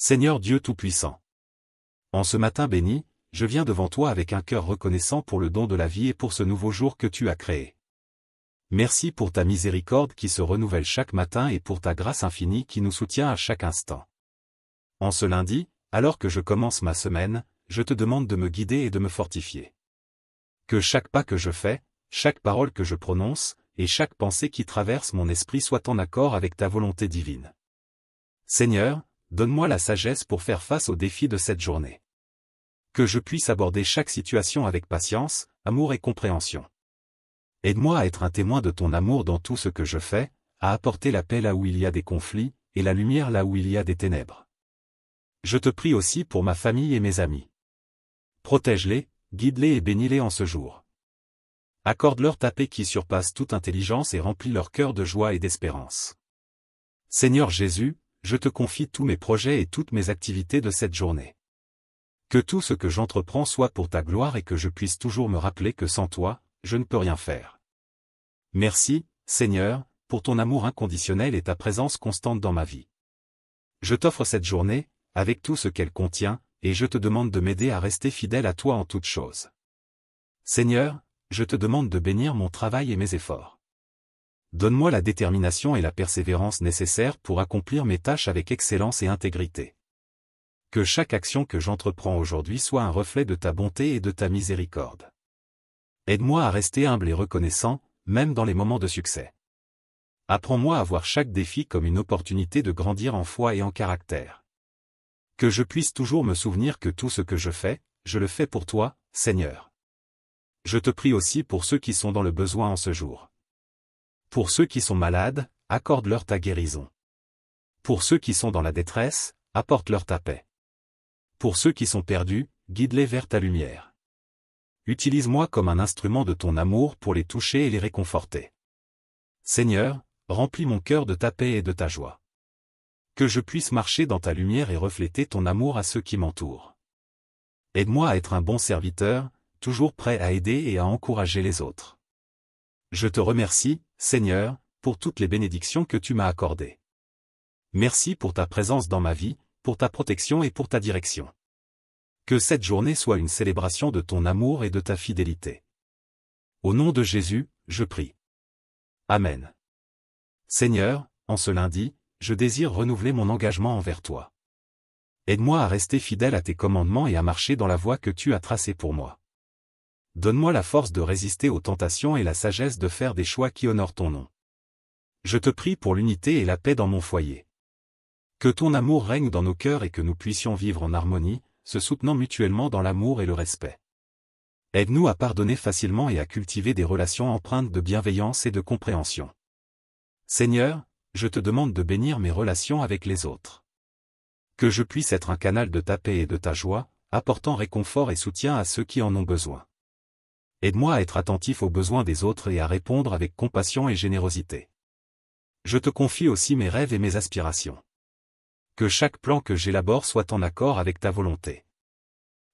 Seigneur Dieu Tout-Puissant. En ce matin béni, je viens devant toi avec un cœur reconnaissant pour le don de la vie et pour ce nouveau jour que tu as créé. Merci pour ta miséricorde qui se renouvelle chaque matin et pour ta grâce infinie qui nous soutient à chaque instant. En ce lundi, alors que je commence ma semaine, je te demande de me guider et de me fortifier. Que chaque pas que je fais, chaque parole que je prononce, et chaque pensée qui traverse mon esprit soit en accord avec ta volonté divine. Seigneur, donne-moi la sagesse pour faire face aux défis de cette journée. Que je puisse aborder chaque situation avec patience, amour et compréhension. Aide-moi à être un témoin de ton amour dans tout ce que je fais, à apporter la paix là où il y a des conflits, et la lumière là où il y a des ténèbres. Je te prie aussi pour ma famille et mes amis. Protège-les, guide-les et bénis-les en ce jour. Accorde-leur ta paix qui surpasse toute intelligence et remplit leur cœur de joie et d'espérance. Seigneur Jésus, je te confie tous mes projets et toutes mes activités de cette journée. Que tout ce que j'entreprends soit pour ta gloire et que je puisse toujours me rappeler que sans toi, je ne peux rien faire. Merci, Seigneur, pour ton amour inconditionnel et ta présence constante dans ma vie. Je t'offre cette journée, avec tout ce qu'elle contient, et je te demande de m'aider à rester fidèle à toi en toutes choses. Seigneur, je te demande de bénir mon travail et mes efforts. Donne-moi la détermination et la persévérance nécessaires pour accomplir mes tâches avec excellence et intégrité. Que chaque action que j'entreprends aujourd'hui soit un reflet de ta bonté et de ta miséricorde. Aide-moi à rester humble et reconnaissant, même dans les moments de succès. Apprends-moi à voir chaque défi comme une opportunité de grandir en foi et en caractère. Que je puisse toujours me souvenir que tout ce que je fais, je le fais pour toi, Seigneur. Je te prie aussi pour ceux qui sont dans le besoin en ce jour. Pour ceux qui sont malades, accorde-leur ta guérison. Pour ceux qui sont dans la détresse, apporte-leur ta paix. Pour ceux qui sont perdus, guide-les vers ta lumière. Utilise-moi comme un instrument de ton amour pour les toucher et les réconforter. Seigneur, remplis mon cœur de ta paix et de ta joie. Que je puisse marcher dans ta lumière et refléter ton amour à ceux qui m'entourent. Aide-moi à être un bon serviteur, toujours prêt à aider et à encourager les autres. Je te remercie, Seigneur, pour toutes les bénédictions que tu m'as accordées. Merci pour ta présence dans ma vie, pour ta protection et pour ta direction. Que cette journée soit une célébration de ton amour et de ta fidélité. Au nom de Jésus, je prie. Amen. Seigneur, en ce lundi, je désire renouveler mon engagement envers toi. Aide-moi à rester fidèle à tes commandements et à marcher dans la voie que tu as tracée pour moi. Donne-moi la force de résister aux tentations et la sagesse de faire des choix qui honorent ton nom. Je te prie pour l'unité et la paix dans mon foyer. Que ton amour règne dans nos cœurs et que nous puissions vivre en harmonie, se soutenant mutuellement dans l'amour et le respect. Aide-nous à pardonner facilement et à cultiver des relations empreintes de bienveillance et de compréhension. Seigneur, je te demande de bénir mes relations avec les autres. Que je puisse être un canal de ta paix et de ta joie, apportant réconfort et soutien à ceux qui en ont besoin. Aide-moi à être attentif aux besoins des autres et à répondre avec compassion et générosité. Je te confie aussi mes rêves et mes aspirations. Que chaque plan que j'élabore soit en accord avec ta volonté.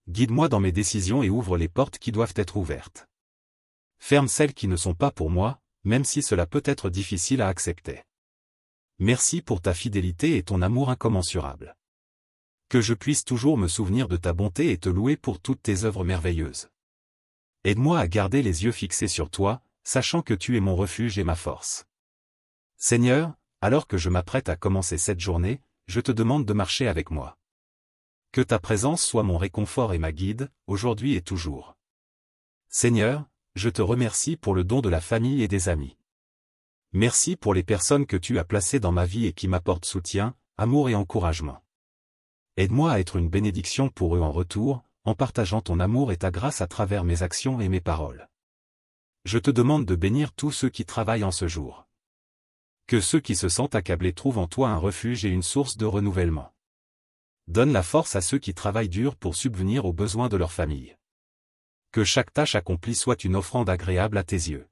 Guide-moi dans mes décisions et ouvre les portes qui doivent être ouvertes. Ferme celles qui ne sont pas pour moi, même si cela peut être difficile à accepter. Merci pour ta fidélité et ton amour incommensurable. Que je puisse toujours me souvenir de ta bonté et te louer pour toutes tes œuvres merveilleuses. Aide-moi à garder les yeux fixés sur toi, sachant que tu es mon refuge et ma force. Seigneur, alors que je m'apprête à commencer cette journée, je te demande de marcher avec moi. Que ta présence soit mon réconfort et ma guide, aujourd'hui et toujours. Seigneur, je te remercie pour le don de la famille et des amis. Merci pour les personnes que tu as placées dans ma vie et qui m'apportent soutien, amour et encouragement. Aide-moi à être une bénédiction pour eux en retour, en partageant ton amour et ta grâce à travers mes actions et mes paroles. Je te demande de bénir tous ceux qui travaillent en ce jour. Que ceux qui se sentent accablés trouvent en toi un refuge et une source de renouvellement. Donne la force à ceux qui travaillent dur pour subvenir aux besoins de leur famille. Que chaque tâche accomplie soit une offrande agréable à tes yeux.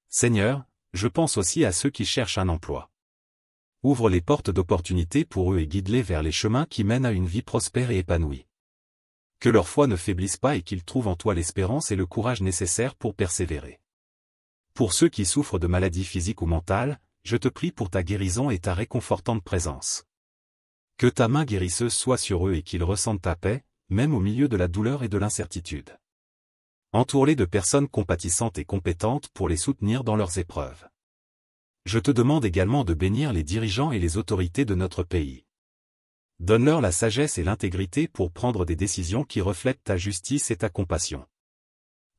Seigneur, je pense aussi à ceux qui cherchent un emploi. Ouvre les portes d'opportunités pour eux et guide-les vers les chemins qui mènent à une vie prospère et épanouie. Que leur foi ne faiblisse pas et qu'ils trouvent en toi l'espérance et le courage nécessaires pour persévérer. Pour ceux qui souffrent de maladies physiques ou mentales, je te prie pour ta guérison et ta réconfortante présence. Que ta main guérisseuse soit sur eux et qu'ils ressentent ta paix, même au milieu de la douleur et de l'incertitude. Entoure-les de personnes compatissantes et compétentes pour les soutenir dans leurs épreuves. Je te demande également de bénir les dirigeants et les autorités de notre pays. Donne-leur la sagesse et l'intégrité pour prendre des décisions qui reflètent ta justice et ta compassion.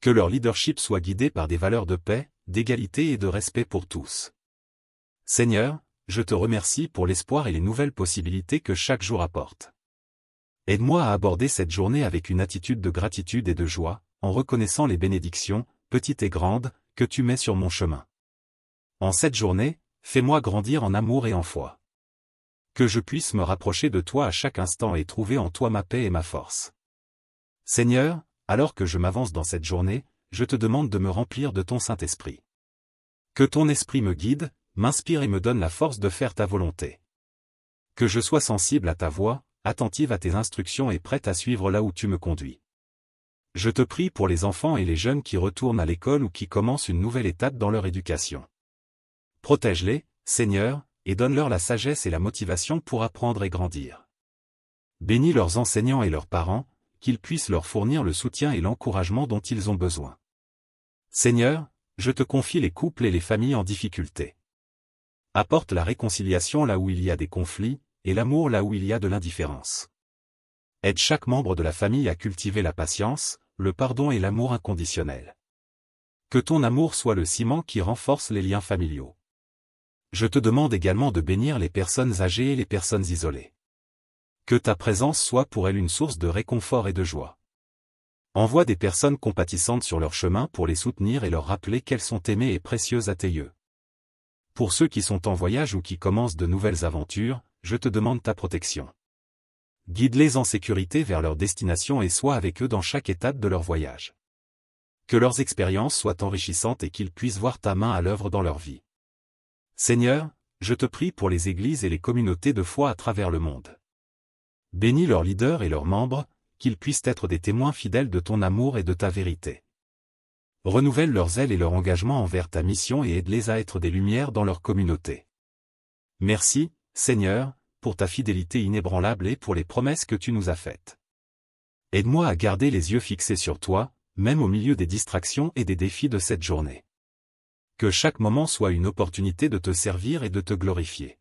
Que leur leadership soit guidé par des valeurs de paix, d'égalité et de respect pour tous. Seigneur, je te remercie pour l'espoir et les nouvelles possibilités que chaque jour apporte. Aide-moi à aborder cette journée avec une attitude de gratitude et de joie, en reconnaissant les bénédictions, petites et grandes, que tu mets sur mon chemin. En cette journée, fais-moi grandir en amour et en foi. Que je puisse me rapprocher de toi à chaque instant et trouver en toi ma paix et ma force. Seigneur, alors que je m'avance dans cette journée, je te demande de me remplir de ton Saint-Esprit. Que ton esprit me guide, m'inspire et me donne la force de faire ta volonté. Que je sois sensible à ta voix, attentive à tes instructions et prête à suivre là où tu me conduis. Je te prie pour les enfants et les jeunes qui retournent à l'école ou qui commencent une nouvelle étape dans leur éducation. Protège-les, Seigneur, et donne-leur la sagesse et la motivation pour apprendre et grandir. Bénis leurs enseignants et leurs parents, qu'ils puissent leur fournir le soutien et l'encouragement dont ils ont besoin. Seigneur, je te confie les couples et les familles en difficulté. Apporte la réconciliation là où il y a des conflits, et l'amour là où il y a de l'indifférence. Aide chaque membre de la famille à cultiver la patience, le pardon et l'amour inconditionnel. Que ton amour soit le ciment qui renforce les liens familiaux. Je te demande également de bénir les personnes âgées et les personnes isolées. Que ta présence soit pour elles une source de réconfort et de joie. Envoie des personnes compatissantes sur leur chemin pour les soutenir et leur rappeler qu'elles sont aimées et précieuses à tes yeux. Pour ceux qui sont en voyage ou qui commencent de nouvelles aventures, je te demande ta protection. Guide-les en sécurité vers leur destination et sois avec eux dans chaque étape de leur voyage. Que leurs expériences soient enrichissantes et qu'ils puissent voir ta main à l'œuvre dans leur vie. Seigneur, je te prie pour les églises et les communautés de foi à travers le monde. Bénis leurs leaders et leurs membres, qu'ils puissent être des témoins fidèles de ton amour et de ta vérité. Renouvelle leur zèle et leur engagement envers ta mission et aide-les à être des lumières dans leur communauté. Merci, Seigneur, pour ta fidélité inébranlable et pour les promesses que tu nous as faites. Aide-moi à garder les yeux fixés sur toi, même au milieu des distractions et des défis de cette journée. Que chaque moment soit une opportunité de te servir et de te glorifier.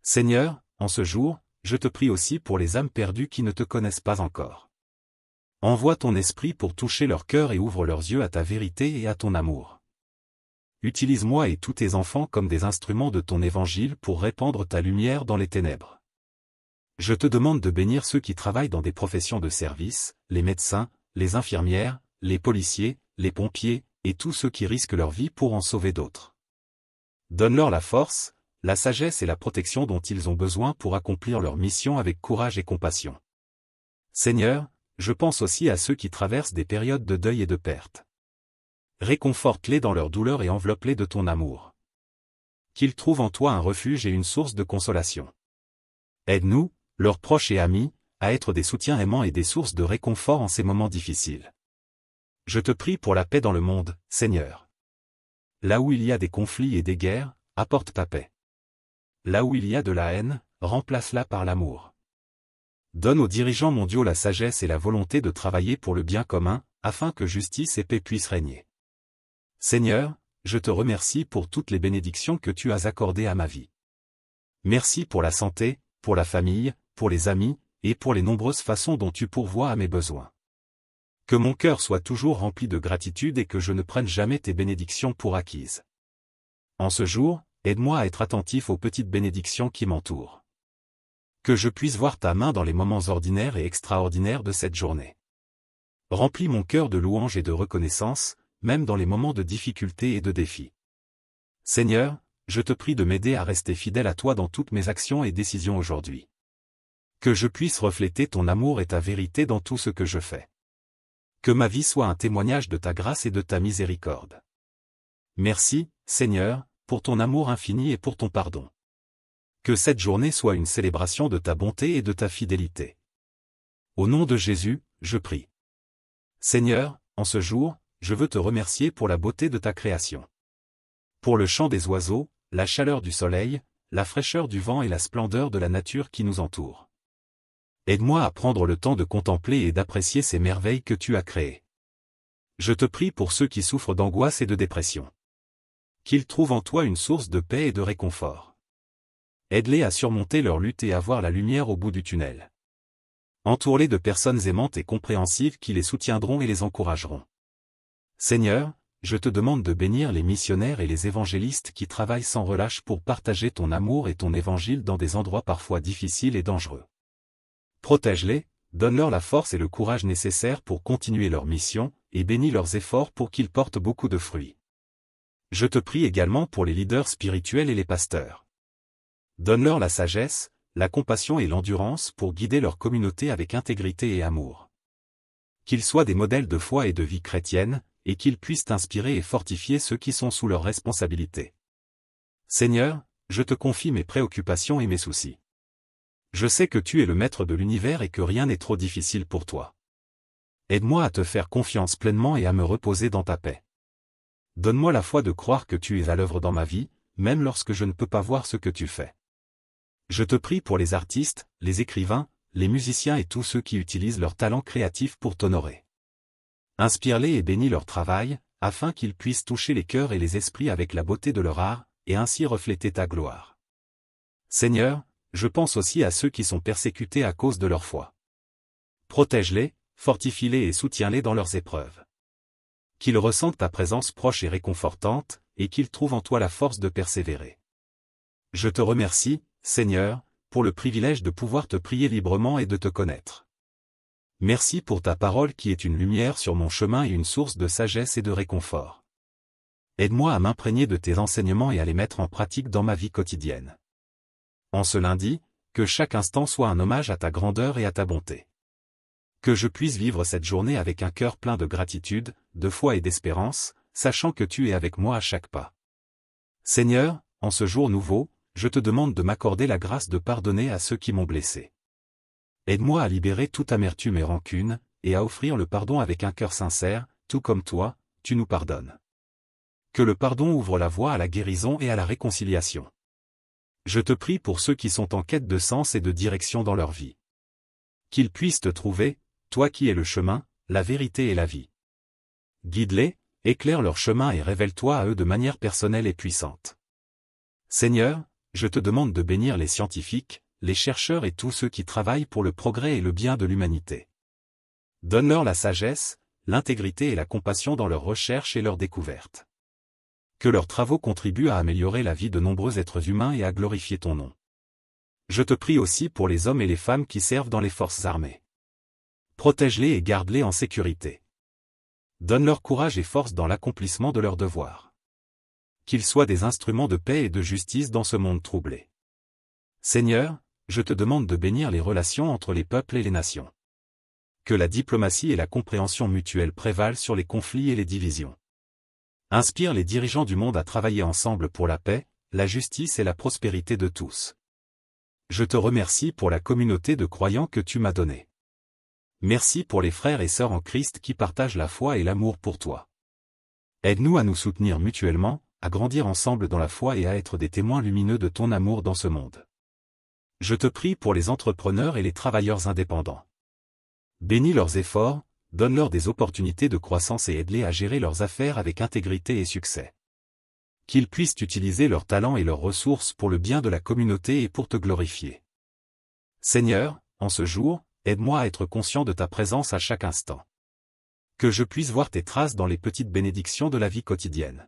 Seigneur, en ce jour, je te prie aussi pour les âmes perdues qui ne te connaissent pas encore. Envoie ton esprit pour toucher leur cœur et ouvre leurs yeux à ta vérité et à ton amour. Utilise-moi et tous tes enfants comme des instruments de ton évangile pour répandre ta lumière dans les ténèbres. Je te demande de bénir ceux qui travaillent dans des professions de service, les médecins, les infirmières, les policiers, les pompiers, et tous ceux qui risquent leur vie pour en sauver d'autres. Donne-leur la force, la sagesse et la protection dont ils ont besoin pour accomplir leur mission avec courage et compassion. Seigneur, je pense aussi à ceux qui traversent des périodes de deuil et de perte. Réconforte-les dans leur douleur et enveloppe-les de ton amour. Qu'ils trouvent en toi un refuge et une source de consolation. Aide-nous, leurs proches et amis, à être des soutiens aimants et des sources de réconfort en ces moments difficiles. Je te prie pour la paix dans le monde, Seigneur. Là où il y a des conflits et des guerres, apporte ta paix. Là où il y a de la haine, remplace-la par l'amour. Donne aux dirigeants mondiaux la sagesse et la volonté de travailler pour le bien commun, afin que justice et paix puissent régner. Seigneur, je te remercie pour toutes les bénédictions que tu as accordées à ma vie. Merci pour la santé, pour la famille, pour les amis, et pour les nombreuses façons dont tu pourvois à mes besoins. Que mon cœur soit toujours rempli de gratitude et que je ne prenne jamais tes bénédictions pour acquises. En ce jour, aide-moi à être attentif aux petites bénédictions qui m'entourent. Que je puisse voir ta main dans les moments ordinaires et extraordinaires de cette journée. Remplis mon cœur de louange et de reconnaissance, même dans les moments de difficulté et de défi. Seigneur, je te prie de m'aider à rester fidèle à toi dans toutes mes actions et décisions aujourd'hui. Que je puisse refléter ton amour et ta vérité dans tout ce que je fais. Que ma vie soit un témoignage de ta grâce et de ta miséricorde. Merci, Seigneur, pour ton amour infini et pour ton pardon. Que cette journée soit une célébration de ta bonté et de ta fidélité. Au nom de Jésus, je prie. Seigneur, en ce jour, je veux te remercier pour la beauté de ta création. Pour le chant des oiseaux, la chaleur du soleil, la fraîcheur du vent et la splendeur de la nature qui nous entoure. Aide-moi à prendre le temps de contempler et d'apprécier ces merveilles que tu as créées. Je te prie pour ceux qui souffrent d'angoisse et de dépression. Qu'ils trouvent en toi une source de paix et de réconfort. Aide-les à surmonter leur lutte et à voir la lumière au bout du tunnel. Entoure-les de personnes aimantes et compréhensives qui les soutiendront et les encourageront. Seigneur, je te demande de bénir les missionnaires et les évangélistes qui travaillent sans relâche pour partager ton amour et ton évangile dans des endroits parfois difficiles et dangereux. Protège-les, donne-leur la force et le courage nécessaires pour continuer leur mission, et bénis leurs efforts pour qu'ils portent beaucoup de fruits. Je te prie également pour les leaders spirituels et les pasteurs. Donne-leur la sagesse, la compassion et l'endurance pour guider leur communauté avec intégrité et amour. Qu'ils soient des modèles de foi et de vie chrétienne, et qu'ils puissent inspirer et fortifier ceux qui sont sous leur responsabilité. Seigneur, je te confie mes préoccupations et mes soucis. Je sais que tu es le maître de l'univers et que rien n'est trop difficile pour toi. Aide-moi à te faire confiance pleinement et à me reposer dans ta paix. Donne-moi la foi de croire que tu es à l'œuvre dans ma vie, même lorsque je ne peux pas voir ce que tu fais. Je te prie pour les artistes, les écrivains, les musiciens et tous ceux qui utilisent leur talent créatif pour t'honorer. Inspire-les et bénis leur travail, afin qu'ils puissent toucher les cœurs et les esprits avec la beauté de leur art, et ainsi refléter ta gloire. Seigneur, je pense aussi à ceux qui sont persécutés à cause de leur foi. Protège-les, fortifie-les et soutiens-les dans leurs épreuves. Qu'ils ressentent ta présence proche et réconfortante, et qu'ils trouvent en toi la force de persévérer. Je te remercie, Seigneur, pour le privilège de pouvoir te prier librement et de te connaître. Merci pour ta parole qui est une lumière sur mon chemin et une source de sagesse et de réconfort. Aide-moi à m'imprégner de tes enseignements et à les mettre en pratique dans ma vie quotidienne. En ce lundi, que chaque instant soit un hommage à ta grandeur et à ta bonté. Que je puisse vivre cette journée avec un cœur plein de gratitude, de foi et d'espérance, sachant que tu es avec moi à chaque pas. Seigneur, en ce jour nouveau, je te demande de m'accorder la grâce de pardonner à ceux qui m'ont blessé. Aide-moi à libérer toute amertume et rancune, et à offrir le pardon avec un cœur sincère, tout comme toi, tu nous pardonnes. Que le pardon ouvre la voie à la guérison et à la réconciliation. Je te prie pour ceux qui sont en quête de sens et de direction dans leur vie. Qu'ils puissent te trouver, toi qui es le chemin, la vérité et la vie. Guide-les, éclaire leur chemin et révèle-toi à eux de manière personnelle et puissante. Seigneur, je te demande de bénir les scientifiques, les chercheurs et tous ceux qui travaillent pour le progrès et le bien de l'humanité. Donne-leur la sagesse, l'intégrité et la compassion dans leurs recherches et leurs découvertes. Que leurs travaux contribuent à améliorer la vie de nombreux êtres humains et à glorifier ton nom. Je te prie aussi pour les hommes et les femmes qui servent dans les forces armées. Protège-les et garde-les en sécurité. Donne-leur courage et force dans l'accomplissement de leurs devoirs. Qu'ils soient des instruments de paix et de justice dans ce monde troublé. Seigneur, je te demande de bénir les relations entre les peuples et les nations. Que la diplomatie et la compréhension mutuelle prévalent sur les conflits et les divisions. Inspire les dirigeants du monde à travailler ensemble pour la paix, la justice et la prospérité de tous. Je te remercie pour la communauté de croyants que tu m'as donnée. Merci pour les frères et sœurs en Christ qui partagent la foi et l'amour pour toi. Aide-nous à nous soutenir mutuellement, à grandir ensemble dans la foi et à être des témoins lumineux de ton amour dans ce monde. Je te prie pour les entrepreneurs et les travailleurs indépendants. Bénis leurs efforts, donne-leur des opportunités de croissance et aide-les à gérer leurs affaires avec intégrité et succès. Qu'ils puissent utiliser leurs talents et leurs ressources pour le bien de la communauté et pour te glorifier. Seigneur, en ce jour, aide-moi à être conscient de ta présence à chaque instant. Que je puisse voir tes traces dans les petites bénédictions de la vie quotidienne.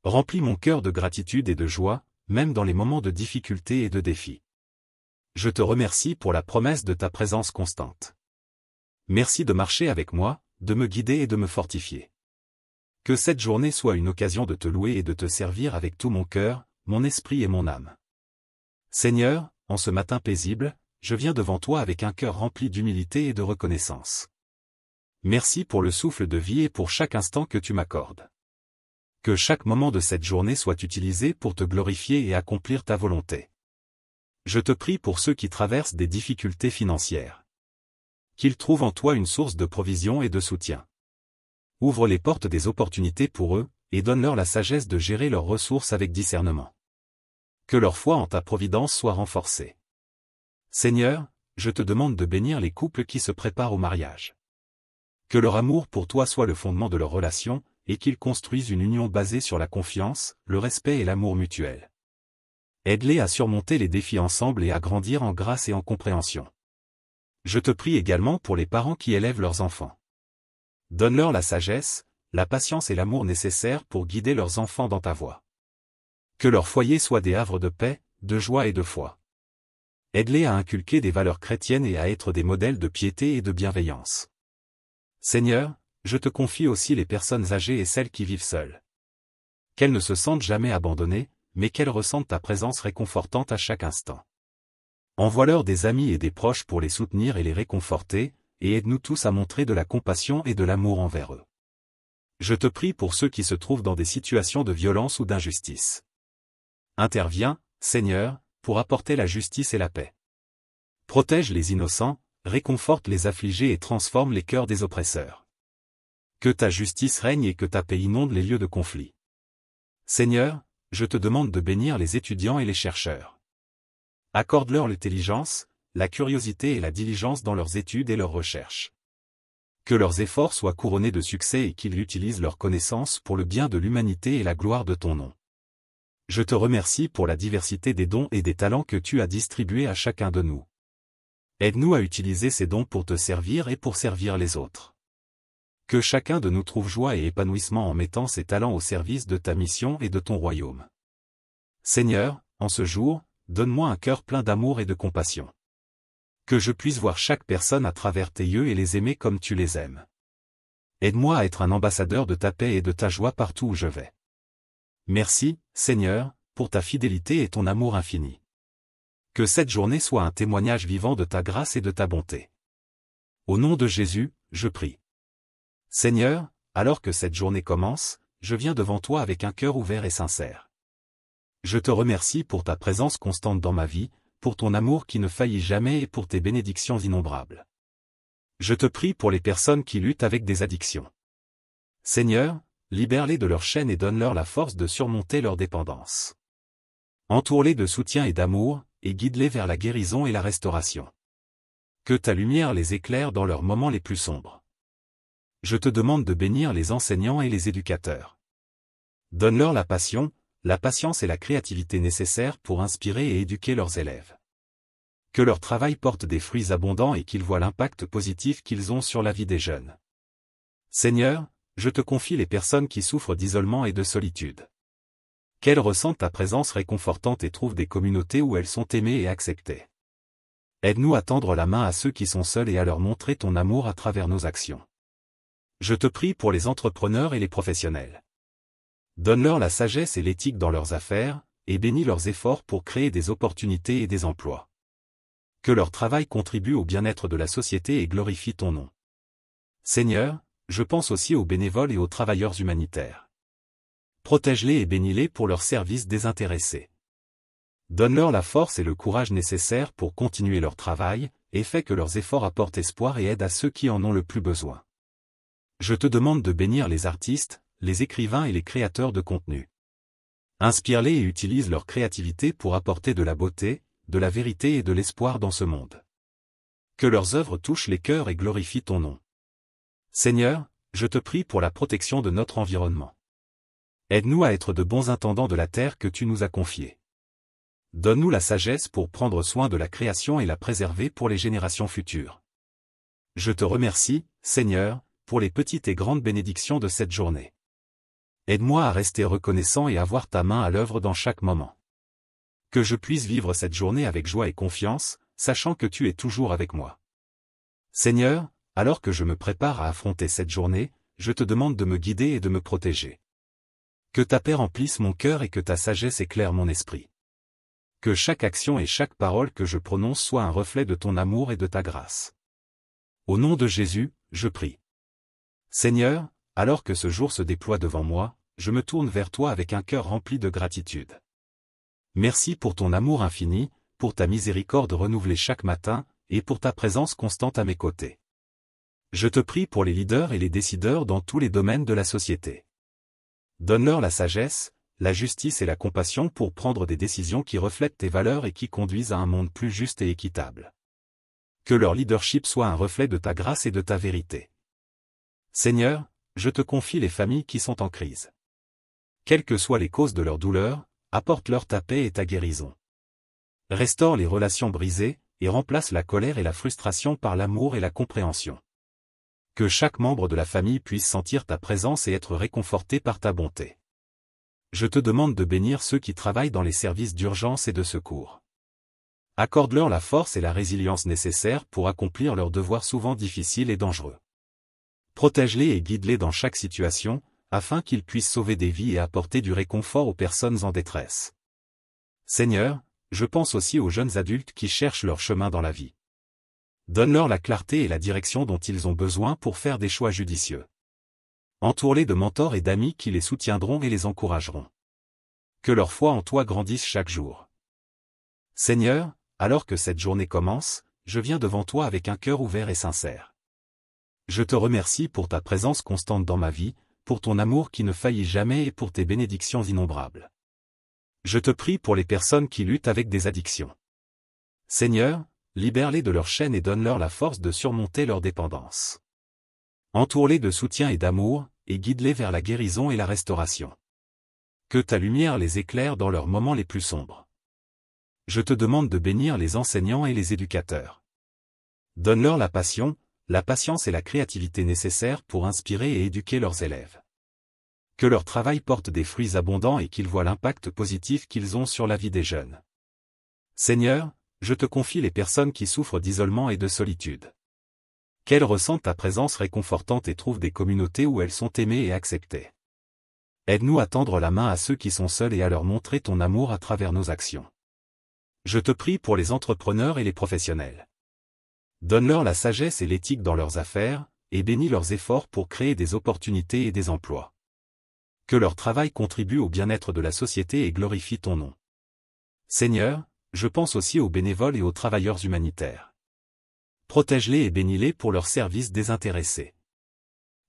Remplis mon cœur de gratitude et de joie, même dans les moments de difficulté et de défi. Je te remercie pour la promesse de ta présence constante. Merci de marcher avec moi, de me guider et de me fortifier. Que cette journée soit une occasion de te louer et de te servir avec tout mon cœur, mon esprit et mon âme. Seigneur, en ce matin paisible, je viens devant toi avec un cœur rempli d'humilité et de reconnaissance. Merci pour le souffle de vie et pour chaque instant que tu m'accordes. Que chaque moment de cette journée soit utilisé pour te glorifier et accomplir ta volonté. Je te prie pour ceux qui traversent des difficultés financières. Qu'ils trouvent en toi une source de provision et de soutien. Ouvre les portes des opportunités pour eux, et donne-leur la sagesse de gérer leurs ressources avec discernement. Que leur foi en ta providence soit renforcée. Seigneur, je te demande de bénir les couples qui se préparent au mariage. Que leur amour pour toi soit le fondement de leur relation, et qu'ils construisent une union basée sur la confiance, le respect et l'amour mutuel. Aide-les à surmonter les défis ensemble et à grandir en grâce et en compréhension. Je te prie également pour les parents qui élèvent leurs enfants. Donne-leur la sagesse, la patience et l'amour nécessaires pour guider leurs enfants dans ta voie. Que leur foyer soit des havres de paix, de joie et de foi. Aide-les à inculquer des valeurs chrétiennes et à être des modèles de piété et de bienveillance. Seigneur, je te confie aussi les personnes âgées et celles qui vivent seules. Qu'elles ne se sentent jamais abandonnées, mais qu'elles ressentent ta présence réconfortante à chaque instant. Envoie-leur des amis et des proches pour les soutenir et les réconforter, et aide-nous tous à montrer de la compassion et de l'amour envers eux. Je te prie pour ceux qui se trouvent dans des situations de violence ou d'injustice. Interviens, Seigneur, pour apporter la justice et la paix. Protège les innocents, réconforte les affligés et transforme les cœurs des oppresseurs. Que ta justice règne et que ta paix inonde les lieux de conflit. Seigneur, je te demande de bénir les étudiants et les chercheurs. Accorde-leur l'intelligence, la curiosité et la diligence dans leurs études et leurs recherches. Que leurs efforts soient couronnés de succès et qu'ils utilisent leurs connaissances pour le bien de l'humanité et la gloire de ton nom. Je te remercie pour la diversité des dons et des talents que tu as distribués à chacun de nous. Aide-nous à utiliser ces dons pour te servir et pour servir les autres. Que chacun de nous trouve joie et épanouissement en mettant ses talents au service de ta mission et de ton royaume. Seigneur, en ce jour, donne-moi un cœur plein d'amour et de compassion. Que je puisse voir chaque personne à travers tes yeux et les aimer comme tu les aimes. Aide-moi à être un ambassadeur de ta paix et de ta joie partout où je vais. Merci, Seigneur, pour ta fidélité et ton amour infini. Que cette journée soit un témoignage vivant de ta grâce et de ta bonté. Au nom de Jésus, je prie. Seigneur, alors que cette journée commence, je viens devant toi avec un cœur ouvert et sincère. Je te remercie pour ta présence constante dans ma vie, pour ton amour qui ne faillit jamais et pour tes bénédictions innombrables. Je te prie pour les personnes qui luttent avec des addictions. Seigneur, libère-les de leurs chaînes et donne-leur la force de surmonter leur dépendance. Entoure-les de soutien et d'amour, et guide-les vers la guérison et la restauration. Que ta lumière les éclaire dans leurs moments les plus sombres. Je te demande de bénir les enseignants et les éducateurs. Donne-leur la passion, la patience et la créativité nécessaires pour inspirer et éduquer leurs élèves. Que leur travail porte des fruits abondants et qu'ils voient l'impact positif qu'ils ont sur la vie des jeunes. Seigneur, je te confie les personnes qui souffrent d'isolement et de solitude. Qu'elles ressentent ta présence réconfortante et trouvent des communautés où elles sont aimées et acceptées. Aide-nous à tendre la main à ceux qui sont seuls et à leur montrer ton amour à travers nos actions. Je te prie pour les entrepreneurs et les professionnels. Donne-leur la sagesse et l'éthique dans leurs affaires, et bénis leurs efforts pour créer des opportunités et des emplois. Que leur travail contribue au bien-être de la société et glorifie ton nom. Seigneur, je pense aussi aux bénévoles et aux travailleurs humanitaires. Protège-les et bénis-les pour leur service désintéressé. Donne-leur la force et le courage nécessaires pour continuer leur travail, et fais que leurs efforts apportent espoir et aident à ceux qui en ont le plus besoin. Je te demande de bénir les artistes, les écrivains et les créateurs de contenu. Inspire-les et utilise leur créativité pour apporter de la beauté, de la vérité et de l'espoir dans ce monde. Que leurs œuvres touchent les cœurs et glorifient ton nom. Seigneur, je te prie pour la protection de notre environnement. Aide-nous à être de bons intendants de la terre que tu nous as confiée. Donne-nous la sagesse pour prendre soin de la création et la préserver pour les générations futures. Je te remercie, Seigneur, pour les petites et grandes bénédictions de cette journée. Aide-moi à rester reconnaissant et à voir ta main à l'œuvre dans chaque moment. Que je puisse vivre cette journée avec joie et confiance, sachant que tu es toujours avec moi. Seigneur, alors que je me prépare à affronter cette journée, je te demande de me guider et de me protéger. Que ta paix remplisse mon cœur et que ta sagesse éclaire mon esprit. Que chaque action et chaque parole que je prononce soit un reflet de ton amour et de ta grâce. Au nom de Jésus, je prie. Seigneur, alors que ce jour se déploie devant moi, je me tourne vers toi avec un cœur rempli de gratitude. Merci pour ton amour infini, pour ta miséricorde renouvelée chaque matin, et pour ta présence constante à mes côtés. Je te prie pour les leaders et les décideurs dans tous les domaines de la société. Donne-leur la sagesse, la justice et la compassion pour prendre des décisions qui reflètent tes valeurs et qui conduisent à un monde plus juste et équitable. Que leur leadership soit un reflet de ta grâce et de ta vérité. Seigneur, je te confie les familles qui sont en crise. Quelles que soient les causes de leur douleur, apporte-leur ta paix et ta guérison. Restaure les relations brisées, et remplace la colère et la frustration par l'amour et la compréhension. Que chaque membre de la famille puisse sentir ta présence et être réconforté par ta bonté. Je te demande de bénir ceux qui travaillent dans les services d'urgence et de secours. Accorde-leur la force et la résilience nécessaires pour accomplir leurs devoirs souvent difficiles et dangereux. Protège-les et guide-les dans chaque situation, afin qu'ils puissent sauver des vies et apporter du réconfort aux personnes en détresse. Seigneur, je pense aussi aux jeunes adultes qui cherchent leur chemin dans la vie. Donne-leur la clarté et la direction dont ils ont besoin pour faire des choix judicieux. Entoure-les de mentors et d'amis qui les soutiendront et les encourageront. Que leur foi en toi grandisse chaque jour. Seigneur, alors que cette journée commence, je viens devant toi avec un cœur ouvert et sincère. Je te remercie pour ta présence constante dans ma vie, pour ton amour qui ne faillit jamais et pour tes bénédictions innombrables. Je te prie pour les personnes qui luttent avec des addictions. Seigneur, libère-les de leurs chaînes et donne-leur la force de surmonter leur dépendance. Entoure-les de soutien et d'amour, et guide-les vers la guérison et la restauration. Que ta lumière les éclaire dans leurs moments les plus sombres. Je te demande de bénir les enseignants et les éducateurs. Donne-leur la passion, la patience et la créativité nécessaires pour inspirer et éduquer leurs élèves. Que leur travail porte des fruits abondants et qu'ils voient l'impact positif qu'ils ont sur la vie des jeunes. Seigneur, je te confie les personnes qui souffrent d'isolement et de solitude. Qu'elles ressentent ta présence réconfortante et trouvent des communautés où elles sont aimées et acceptées. Aide-nous à tendre la main à ceux qui sont seuls et à leur montrer ton amour à travers nos actions. Je te prie pour les entrepreneurs et les professionnels. Donne-leur la sagesse et l'éthique dans leurs affaires, et bénis leurs efforts pour créer des opportunités et des emplois. Que leur travail contribue au bien-être de la société et glorifie ton nom. Seigneur, je pense aussi aux bénévoles et aux travailleurs humanitaires. Protège-les et bénis-les pour leur service désintéressé.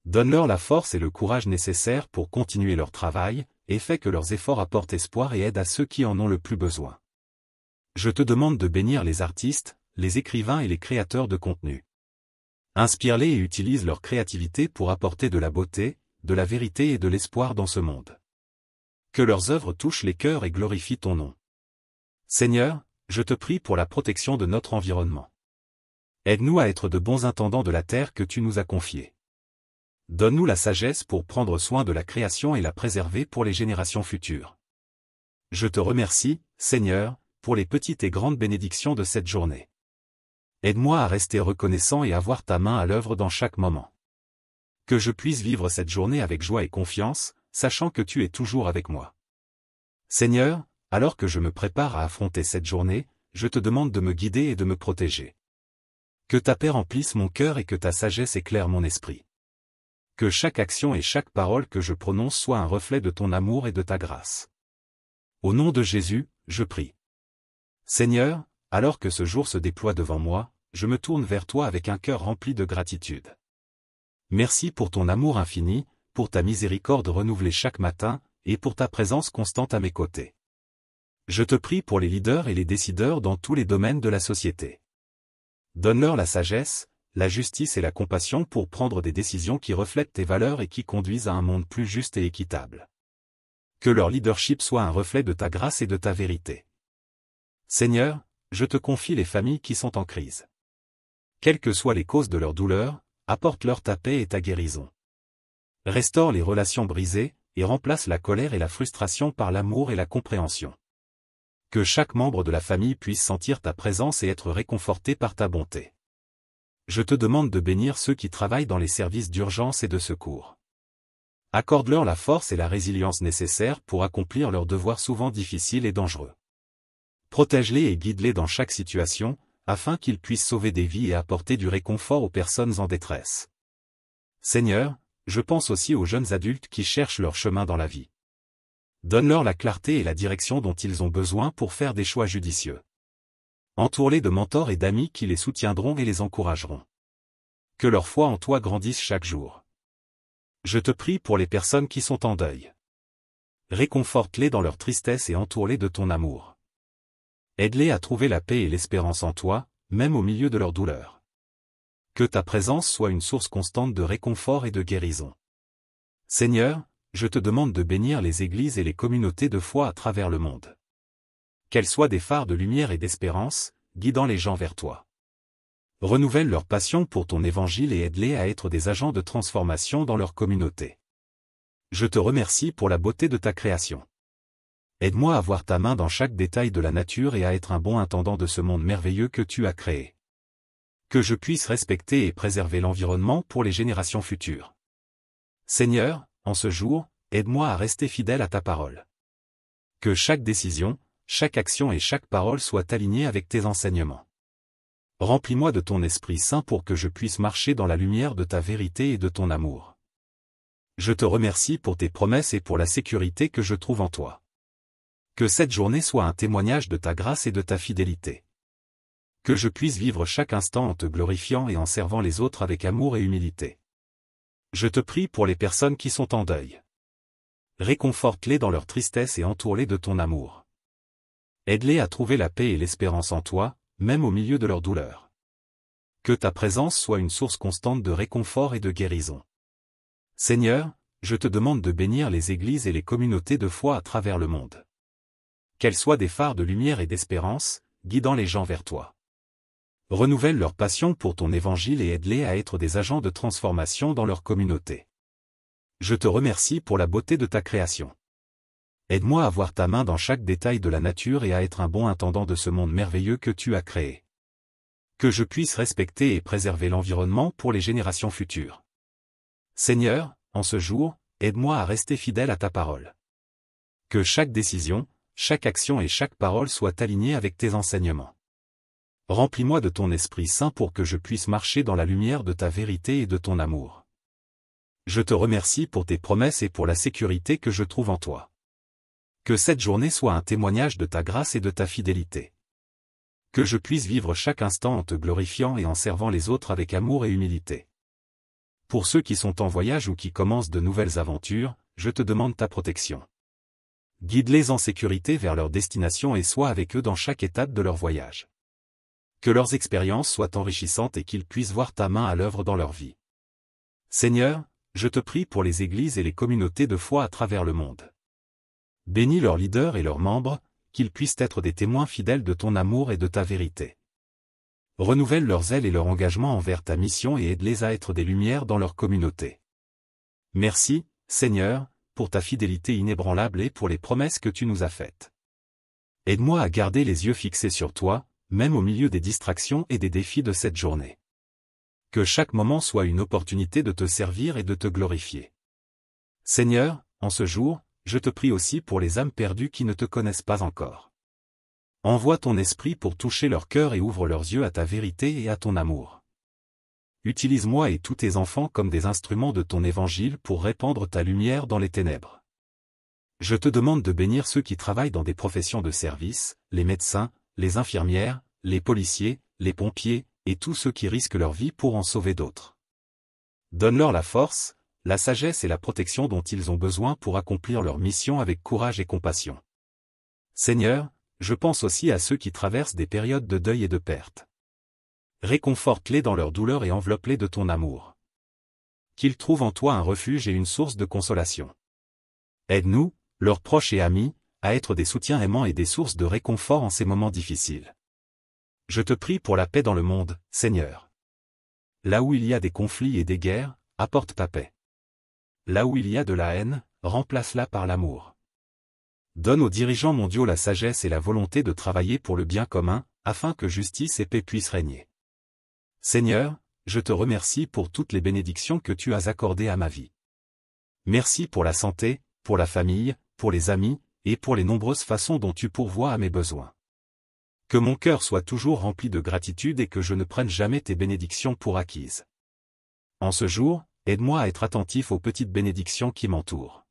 Donne-leur la force et le courage nécessaires pour continuer leur travail, et fais que leurs efforts apportent espoir et aident à ceux qui en ont le plus besoin. Je te demande de bénir les artistes, les écrivains et les créateurs de contenu. Inspire-les et utilise leur créativité pour apporter de la beauté, de la vérité et de l'espoir dans ce monde. Que leurs œuvres touchent les cœurs et glorifient ton nom. Seigneur, je te prie pour la protection de notre environnement. Aide-nous à être de bons intendants de la terre que tu nous as confiée. Donne-nous la sagesse pour prendre soin de la création et la préserver pour les générations futures. Je te remercie, Seigneur, pour les petites et grandes bénédictions de cette journée. Aide-moi à rester reconnaissant et à voir ta main à l'œuvre dans chaque moment. Que je puisse vivre cette journée avec joie et confiance, sachant que tu es toujours avec moi. Seigneur, alors que je me prépare à affronter cette journée, je te demande de me guider et de me protéger. Que ta paix remplisse mon cœur et que ta sagesse éclaire mon esprit. Que chaque action et chaque parole que je prononce soit un reflet de ton amour et de ta grâce. Au nom de Jésus, je prie. Seigneur, alors que ce jour se déploie devant moi, je me tourne vers toi avec un cœur rempli de gratitude. Merci pour ton amour infini, pour ta miséricorde renouvelée chaque matin, et pour ta présence constante à mes côtés. Je te prie pour les leaders et les décideurs dans tous les domaines de la société. Donne-leur la sagesse, la justice et la compassion pour prendre des décisions qui reflètent tes valeurs et qui conduisent à un monde plus juste et équitable. Que leur leadership soit un reflet de ta grâce et de ta vérité. Seigneur, je te confie les familles qui sont en crise. Quelles que soient les causes de leur douleur, apporte-leur ta paix et ta guérison. Restaure les relations brisées, et remplace la colère et la frustration par l'amour et la compréhension. Que chaque membre de la famille puisse sentir ta présence et être réconforté par ta bonté. Je te demande de bénir ceux qui travaillent dans les services d'urgence et de secours. Accorde-leur la force et la résilience nécessaires pour accomplir leurs devoirs souvent difficiles et dangereux. Protège-les et guide-les dans chaque situation, afin qu'ils puissent sauver des vies et apporter du réconfort aux personnes en détresse. Seigneur, je pense aussi aux jeunes adultes qui cherchent leur chemin dans la vie. Donne-leur la clarté et la direction dont ils ont besoin pour faire des choix judicieux. Entoure-les de mentors et d'amis qui les soutiendront et les encourageront. Que leur foi en toi grandisse chaque jour. Je te prie pour les personnes qui sont en deuil. Réconforte-les dans leur tristesse et entoure-les de ton amour. Aide-les à trouver la paix et l'espérance en toi, même au milieu de leur douleur. Que ta présence soit une source constante de réconfort et de guérison. Seigneur, je te demande de bénir les églises et les communautés de foi à travers le monde. Qu'elles soient des phares de lumière et d'espérance, guidant les gens vers toi. Renouvelle leur passion pour ton évangile et aide-les à être des agents de transformation dans leur communauté. Je te remercie pour la beauté de ta création. Aide-moi à voir ta main dans chaque détail de la nature et à être un bon intendant de ce monde merveilleux que tu as créé. Que je puisse respecter et préserver l'environnement pour les générations futures. Seigneur, en ce jour, aide-moi à rester fidèle à ta parole. Que chaque décision, chaque action et chaque parole soient alignées avec tes enseignements. Remplis-moi de ton Esprit Saint pour que je puisse marcher dans la lumière de ta vérité et de ton amour. Je te remercie pour tes promesses et pour la sécurité que je trouve en toi. Que cette journée soit un témoignage de ta grâce et de ta fidélité. Que je puisse vivre chaque instant en te glorifiant et en servant les autres avec amour et humilité. Je te prie pour les personnes qui sont en deuil. Réconforte-les dans leur tristesse et entoure-les de ton amour. Aide-les à trouver la paix et l'espérance en toi, même au milieu de leur douleur. Que ta présence soit une source constante de réconfort et de guérison. Seigneur, je te demande de bénir les églises et les communautés de foi à travers le monde. Qu'elles soient des phares de lumière et d'espérance, guidant les gens vers toi. Renouvelle leur passion pour ton évangile et aide-les à être des agents de transformation dans leur communauté. Je te remercie pour la beauté de ta création. Aide-moi à voir ta main dans chaque détail de la nature et à être un bon intendant de ce monde merveilleux que tu as créé. Que je puisse respecter et préserver l'environnement pour les générations futures. Seigneur, en ce jour, aide-moi à rester fidèle à ta parole. Que chaque décision, chaque action et chaque parole soient alignées avec tes enseignements. Remplis-moi de ton Esprit Saint pour que je puisse marcher dans la lumière de ta vérité et de ton amour. Je te remercie pour tes promesses et pour la sécurité que je trouve en toi. Que cette journée soit un témoignage de ta grâce et de ta fidélité. Que je puisse vivre chaque instant en te glorifiant et en servant les autres avec amour et humilité. Pour ceux qui sont en voyage ou qui commencent de nouvelles aventures, je te demande ta protection. Guide-les en sécurité vers leur destination et sois avec eux dans chaque étape de leur voyage. Que leurs expériences soient enrichissantes et qu'ils puissent voir ta main à l'œuvre dans leur vie. Seigneur, je te prie pour les églises et les communautés de foi à travers le monde. Bénis leurs leaders et leurs membres, qu'ils puissent être des témoins fidèles de ton amour et de ta vérité. Renouvelle leur zèle et leur engagement envers ta mission et aide-les à être des lumières dans leur communauté. Merci, Seigneur, pour ta fidélité inébranlable et pour les promesses que tu nous as faites. Aide-moi à garder les yeux fixés sur toi, même au milieu des distractions et des défis de cette journée. Que chaque moment soit une opportunité de te servir et de te glorifier. Seigneur, en ce jour, je te prie aussi pour les âmes perdues qui ne te connaissent pas encore. Envoie ton esprit pour toucher leur cœur et ouvre leurs yeux à ta vérité et à ton amour. Utilise-moi et tous tes enfants comme des instruments de ton évangile pour répandre ta lumière dans les ténèbres. Je te demande de bénir ceux qui travaillent dans des professions de service, les médecins, les infirmières, les policiers, les pompiers, et tous ceux qui risquent leur vie pour en sauver d'autres. Donne-leur la force, la sagesse et la protection dont ils ont besoin pour accomplir leur mission avec courage et compassion. Seigneur, je pense aussi à ceux qui traversent des périodes de deuil et de perte. Réconforte-les dans leur douleur et enveloppe-les de ton amour. Qu'ils trouvent en toi un refuge et une source de consolation. Aide-nous, leurs proches et amis, à être des soutiens aimants et des sources de réconfort en ces moments difficiles. Je te prie pour la paix dans le monde, Seigneur. Là où il y a des conflits et des guerres, apporte ta paix. Là où il y a de la haine, remplace-la par l'amour. Donne aux dirigeants mondiaux la sagesse et la volonté de travailler pour le bien commun, afin que justice et paix puissent régner. Seigneur, je te remercie pour toutes les bénédictions que tu as accordées à ma vie. Merci pour la santé, pour la famille, pour les amis, et pour les nombreuses façons dont tu pourvois à mes besoins. Que mon cœur soit toujours rempli de gratitude et que je ne prenne jamais tes bénédictions pour acquises. En ce jour, aide-moi à être attentif aux petites bénédictions qui m'entourent.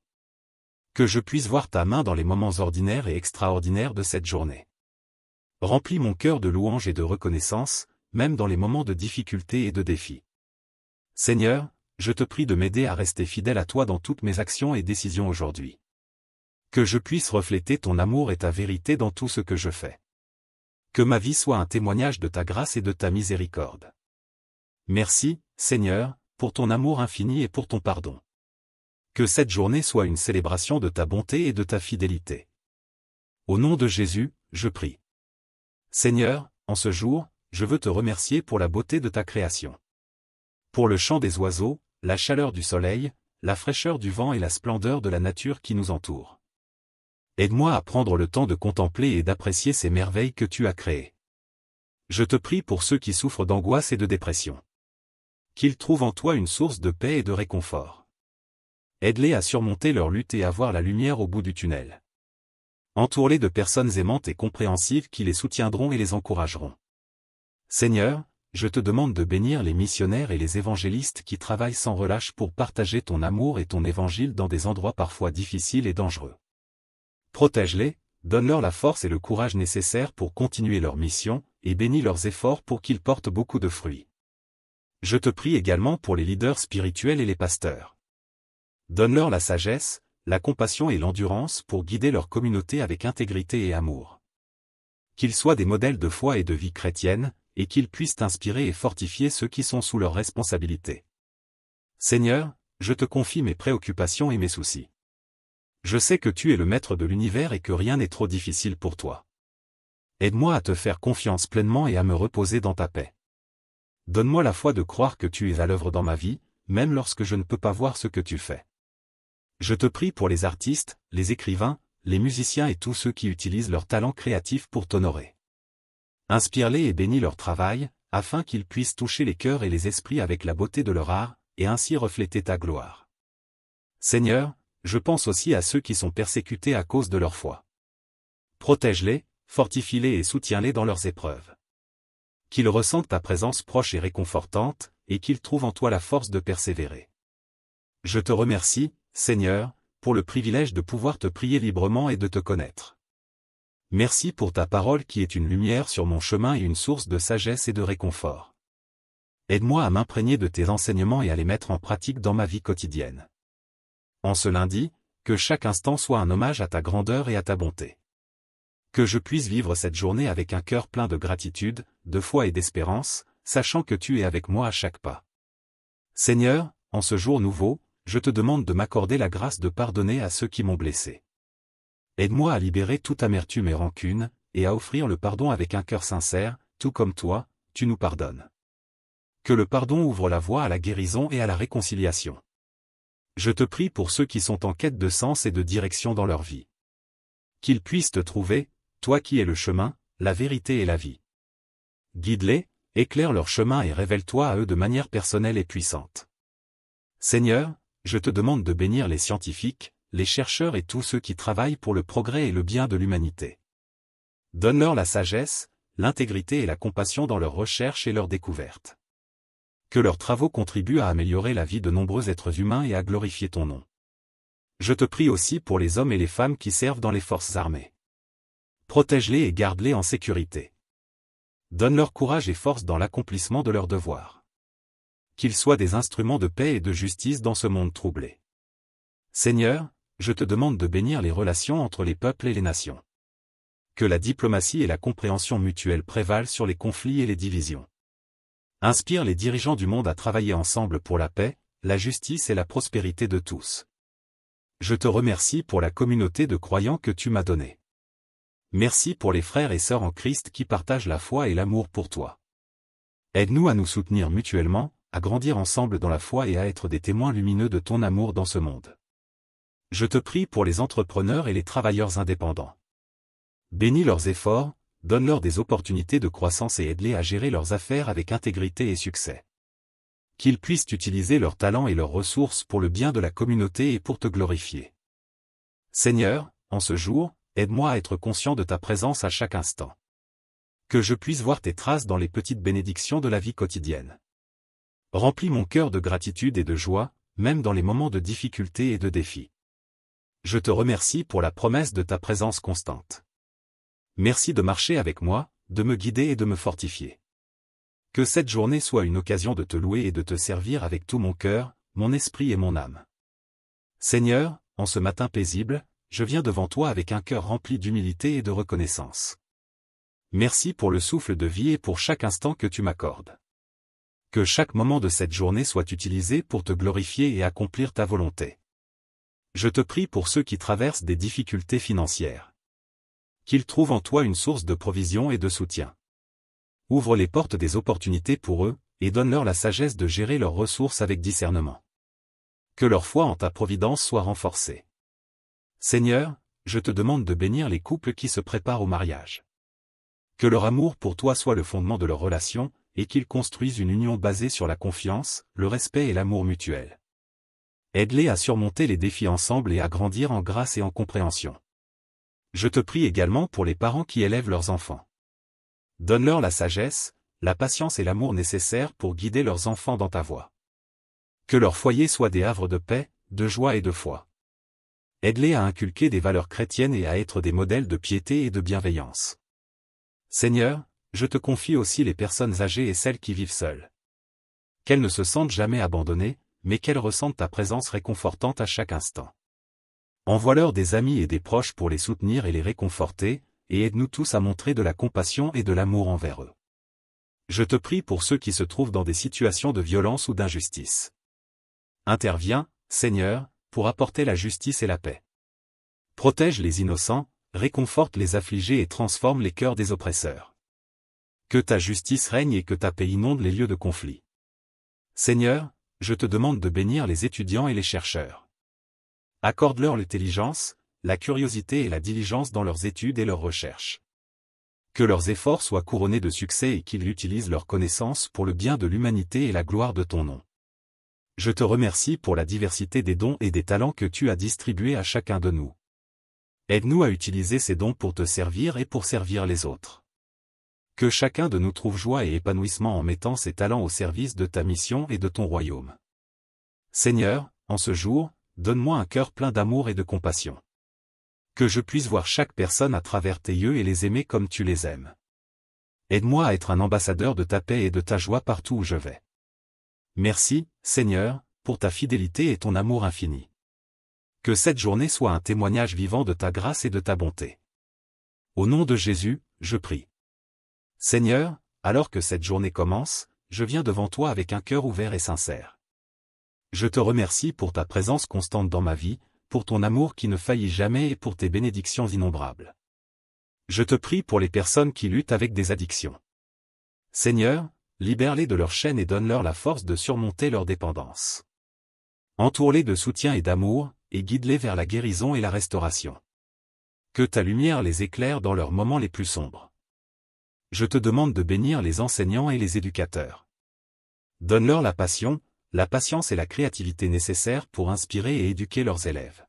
Que je puisse voir ta main dans les moments ordinaires et extraordinaires de cette journée. Remplis mon cœur de louange et de reconnaissance, même dans les moments de difficulté et de défi. Seigneur, je te prie de m'aider à rester fidèle à toi dans toutes mes actions et décisions aujourd'hui. Que je puisse refléter ton amour et ta vérité dans tout ce que je fais. Que ma vie soit un témoignage de ta grâce et de ta miséricorde. Merci, Seigneur, pour ton amour infini et pour ton pardon. Que cette journée soit une célébration de ta bonté et de ta fidélité. Au nom de Jésus, je prie. Seigneur, en ce jour, je veux te remercier pour la beauté de ta création. Pour le chant des oiseaux, la chaleur du soleil, la fraîcheur du vent et la splendeur de la nature qui nous entoure. Aide-moi à prendre le temps de contempler et d'apprécier ces merveilles que tu as créées. Je te prie pour ceux qui souffrent d'angoisse et de dépression. Qu'ils trouvent en toi une source de paix et de réconfort. Aide-les à surmonter leur lutte et à voir la lumière au bout du tunnel. Entoure-les de personnes aimantes et compréhensives qui les soutiendront et les encourageront. Seigneur, je te demande de bénir les missionnaires et les évangélistes qui travaillent sans relâche pour partager ton amour et ton évangile dans des endroits parfois difficiles et dangereux. Protège-les, donne-leur la force et le courage nécessaires pour continuer leur mission, et bénis leurs efforts pour qu'ils portent beaucoup de fruits. Je te prie également pour les leaders spirituels et les pasteurs. Donne-leur la sagesse, la compassion et l'endurance pour guider leur communauté avec intégrité et amour. Qu'ils soient des modèles de foi et de vie chrétienne, et qu'ils puissent inspirer et fortifier ceux qui sont sous leur responsabilité. Seigneur, je te confie mes préoccupations et mes soucis. Je sais que tu es le maître de l'univers et que rien n'est trop difficile pour toi. Aide-moi à te faire confiance pleinement et à me reposer dans ta paix. Donne-moi la foi de croire que tu es à l'œuvre dans ma vie, même lorsque je ne peux pas voir ce que tu fais. Je te prie pour les artistes, les écrivains, les musiciens et tous ceux qui utilisent leur talent créatif pour t'honorer. Inspire-les et bénis leur travail, afin qu'ils puissent toucher les cœurs et les esprits avec la beauté de leur art, et ainsi refléter ta gloire. Seigneur, je pense aussi à ceux qui sont persécutés à cause de leur foi. Protège-les, fortifie-les et soutiens-les dans leurs épreuves. Qu'ils ressentent ta présence proche et réconfortante, et qu'ils trouvent en toi la force de persévérer. Je te remercie, Seigneur, pour le privilège de pouvoir te prier librement et de te connaître. Merci pour ta parole qui est une lumière sur mon chemin et une source de sagesse et de réconfort. Aide-moi à m'imprégner de tes enseignements et à les mettre en pratique dans ma vie quotidienne. En ce lundi, que chaque instant soit un hommage à ta grandeur et à ta bonté. Que je puisse vivre cette journée avec un cœur plein de gratitude, de foi et d'espérance, sachant que tu es avec moi à chaque pas. Seigneur, en ce jour nouveau, je te demande de m'accorder la grâce de pardonner à ceux qui m'ont blessé. Aide-moi à libérer toute amertume et rancune, et à offrir le pardon avec un cœur sincère, tout comme toi, tu nous pardonnes. Que le pardon ouvre la voie à la guérison et à la réconciliation. Je te prie pour ceux qui sont en quête de sens et de direction dans leur vie. Qu'ils puissent te trouver, toi qui es le chemin, la vérité et la vie. Guide-les, éclaire leur chemin et révèle-toi à eux de manière personnelle et puissante. Seigneur, je te demande de bénir les scientifiques, les chercheurs et tous ceux qui travaillent pour le progrès et le bien de l'humanité. Donne-leur la sagesse, l'intégrité et la compassion dans leurs recherches et leurs découvertes. Que leurs travaux contribuent à améliorer la vie de nombreux êtres humains et à glorifier ton nom. Je te prie aussi pour les hommes et les femmes qui servent dans les forces armées. Protège-les et garde-les en sécurité. Donne-leur courage et force dans l'accomplissement de leurs devoirs. Qu'ils soient des instruments de paix et de justice dans ce monde troublé. Seigneur, je te demande de bénir les relations entre les peuples et les nations. Que la diplomatie et la compréhension mutuelle prévalent sur les conflits et les divisions. Inspire les dirigeants du monde à travailler ensemble pour la paix, la justice et la prospérité de tous. Je te remercie pour la communauté de croyants que tu m'as donnée. Merci pour les frères et sœurs en Christ qui partagent la foi et l'amour pour toi. Aide-nous à nous soutenir mutuellement, à grandir ensemble dans la foi et à être des témoins lumineux de ton amour dans ce monde. Je te prie pour les entrepreneurs et les travailleurs indépendants. Bénis leurs efforts, donne-leur des opportunités de croissance et aide-les à gérer leurs affaires avec intégrité et succès. Qu'ils puissent utiliser leurs talents et leurs ressources pour le bien de la communauté et pour te glorifier. Seigneur, en ce jour, aide-moi à être conscient de ta présence à chaque instant. Que je puisse voir tes traces dans les petites bénédictions de la vie quotidienne. Remplis mon cœur de gratitude et de joie, même dans les moments de difficulté et de défi. Je te remercie pour la promesse de ta présence constante. Merci de marcher avec moi, de me guider et de me fortifier. Que cette journée soit une occasion de te louer et de te servir avec tout mon cœur, mon esprit et mon âme. Seigneur, en ce matin paisible, je viens devant toi avec un cœur rempli d'humilité et de reconnaissance. Merci pour le souffle de vie et pour chaque instant que tu m'accordes. Que chaque moment de cette journée soit utilisé pour te glorifier et accomplir ta volonté. Je te prie pour ceux qui traversent des difficultés financières. Qu'ils trouvent en toi une source de provision et de soutien. Ouvre les portes des opportunités pour eux, et donne-leur la sagesse de gérer leurs ressources avec discernement. Que leur foi en ta providence soit renforcée. Seigneur, je te demande de bénir les couples qui se préparent au mariage. Que leur amour pour toi soit le fondement de leur relation, et qu'ils construisent une union basée sur la confiance, le respect et l'amour mutuel. Aide-les à surmonter les défis ensemble et à grandir en grâce et en compréhension. Je te prie également pour les parents qui élèvent leurs enfants. Donne-leur la sagesse, la patience et l'amour nécessaires pour guider leurs enfants dans ta voie. Que leur foyer soit des havres de paix, de joie et de foi. Aide-les à inculquer des valeurs chrétiennes et à être des modèles de piété et de bienveillance. Seigneur, je te confie aussi les personnes âgées et celles qui vivent seules. Qu'elles ne se sentent jamais abandonnées, mais qu'elles ressentent ta présence réconfortante à chaque instant. Envoie-leur des amis et des proches pour les soutenir et les réconforter, et aide-nous tous à montrer de la compassion et de l'amour envers eux. Je te prie pour ceux qui se trouvent dans des situations de violence ou d'injustice. Interviens, Seigneur, pour apporter la justice et la paix. Protège les innocents, réconforte les affligés et transforme les cœurs des oppresseurs. Que ta justice règne et que ta paix inonde les lieux de conflit. Seigneur, je te demande de bénir les étudiants et les chercheurs. Accorde-leur l'intelligence, la curiosité et la diligence dans leurs études et leurs recherches. Que leurs efforts soient couronnés de succès et qu'ils utilisent leurs connaissances pour le bien de l'humanité et la gloire de ton nom. Je te remercie pour la diversité des dons et des talents que tu as distribués à chacun de nous. Aide-nous à utiliser ces dons pour te servir et pour servir les autres. Que chacun de nous trouve joie et épanouissement en mettant ses talents au service de ta mission et de ton royaume. Seigneur, en ce jour, donne-moi un cœur plein d'amour et de compassion. Que je puisse voir chaque personne à travers tes yeux et les aimer comme tu les aimes. Aide-moi à être un ambassadeur de ta paix et de ta joie partout où je vais. Merci, Seigneur, pour ta fidélité et ton amour infini. Que cette journée soit un témoignage vivant de ta grâce et de ta bonté. Au nom de Jésus, je prie. Seigneur, alors que cette journée commence, je viens devant toi avec un cœur ouvert et sincère. Je te remercie pour ta présence constante dans ma vie, pour ton amour qui ne faillit jamais et pour tes bénédictions innombrables. Je te prie pour les personnes qui luttent avec des addictions. Seigneur, libère-les de leurs chaînes et donne-leur la force de surmonter leur dépendance. Entoure-les de soutien et d'amour, et guide-les vers la guérison et la restauration. Que ta lumière les éclaire dans leurs moments les plus sombres. Je te demande de bénir les enseignants et les éducateurs. Donne-leur la passion, la patience et la créativité nécessaires pour inspirer et éduquer leurs élèves.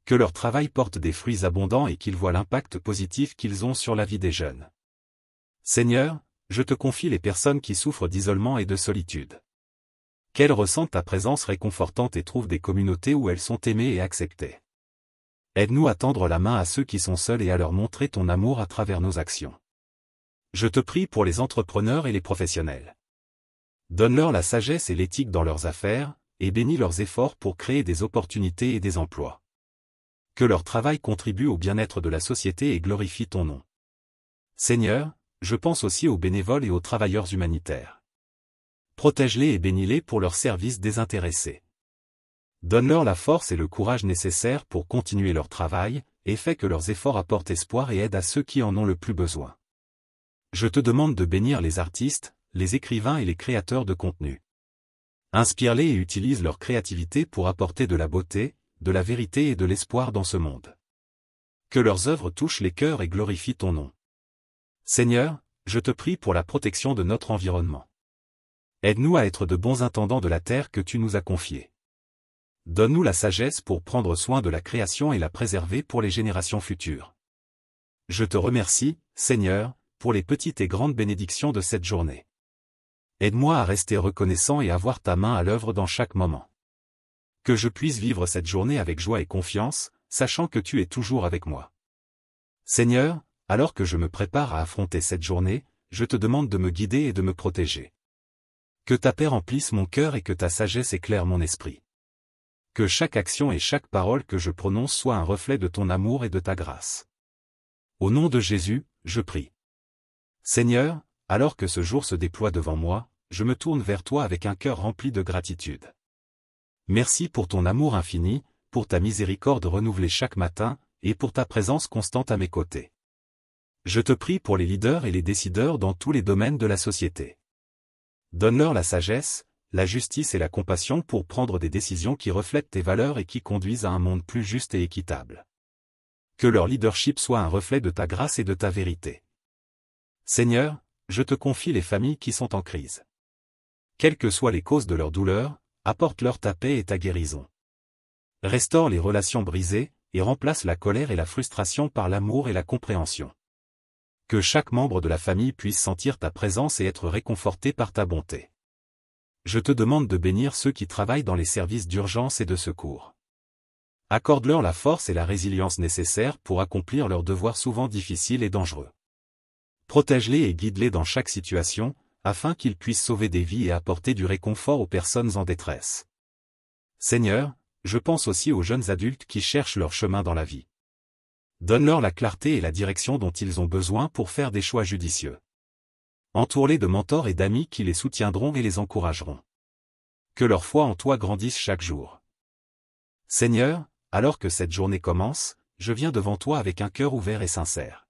Que leur travail porte des fruits abondants et qu'ils voient l'impact positif qu'ils ont sur la vie des jeunes. Seigneur, je te confie les personnes qui souffrent d'isolement et de solitude. Qu'elles ressentent ta présence réconfortante et trouvent des communautés où elles sont aimées et acceptées. Aide-nous à tendre la main à ceux qui sont seuls et à leur montrer ton amour à travers nos actions. Je te prie pour les entrepreneurs et les professionnels. Donne-leur la sagesse et l'éthique dans leurs affaires, et bénis leurs efforts pour créer des opportunités et des emplois. Que leur travail contribue au bien-être de la société et glorifie ton nom. Seigneur, je pense aussi aux bénévoles et aux travailleurs humanitaires. Protège-les et bénis-les pour leur service désintéressé. Donne-leur la force et le courage nécessaires pour continuer leur travail, et fais que leurs efforts apportent espoir et aident à ceux qui en ont le plus besoin. Je te demande de bénir les artistes, les écrivains et les créateurs de contenu. Inspire-les et utilise leur créativité pour apporter de la beauté, de la vérité et de l'espoir dans ce monde. Que leurs œuvres touchent les cœurs et glorifient ton nom. Seigneur, je te prie pour la protection de notre environnement. Aide-nous à être de bons intendants de la terre que tu nous as confiée. Donne-nous la sagesse pour prendre soin de la création et la préserver pour les générations futures. Je te remercie, Seigneur, pour les petites et grandes bénédictions de cette journée. Aide-moi à rester reconnaissant et à voir ta main à l'œuvre dans chaque moment. Que je puisse vivre cette journée avec joie et confiance, sachant que tu es toujours avec moi. Seigneur, alors que je me prépare à affronter cette journée, je te demande de me guider et de me protéger. Que ta paix remplisse mon cœur et que ta sagesse éclaire mon esprit. Que chaque action et chaque parole que je prononce soit un reflet de ton amour et de ta grâce. Au nom de Jésus, je prie. Seigneur, alors que ce jour se déploie devant moi, je me tourne vers toi avec un cœur rempli de gratitude. Merci pour ton amour infini, pour ta miséricorde renouvelée chaque matin, et pour ta présence constante à mes côtés. Je te prie pour les leaders et les décideurs dans tous les domaines de la société. Donne-leur la sagesse, la justice et la compassion pour prendre des décisions qui reflètent tes valeurs et qui conduisent à un monde plus juste et équitable. Que leur leadership soit un reflet de ta grâce et de ta vérité. Seigneur, je te confie les familles qui sont en crise. Quelles que soient les causes de leur douleur, apporte-leur ta paix et ta guérison. Restaure les relations brisées, et remplace la colère et la frustration par l'amour et la compréhension. Que chaque membre de la famille puisse sentir ta présence et être réconforté par ta bonté. Je te demande de bénir ceux qui travaillent dans les services d'urgence et de secours. Accorde-leur la force et la résilience nécessaires pour accomplir leurs devoirs souvent difficiles et dangereux. Protège-les et guide-les dans chaque situation, afin qu'ils puissent sauver des vies et apporter du réconfort aux personnes en détresse. Seigneur, je pense aussi aux jeunes adultes qui cherchent leur chemin dans la vie. Donne-leur la clarté et la direction dont ils ont besoin pour faire des choix judicieux. Entoure-les de mentors et d'amis qui les soutiendront et les encourageront. Que leur foi en toi grandisse chaque jour. Seigneur, alors que cette journée commence, je viens devant toi avec un cœur ouvert et sincère.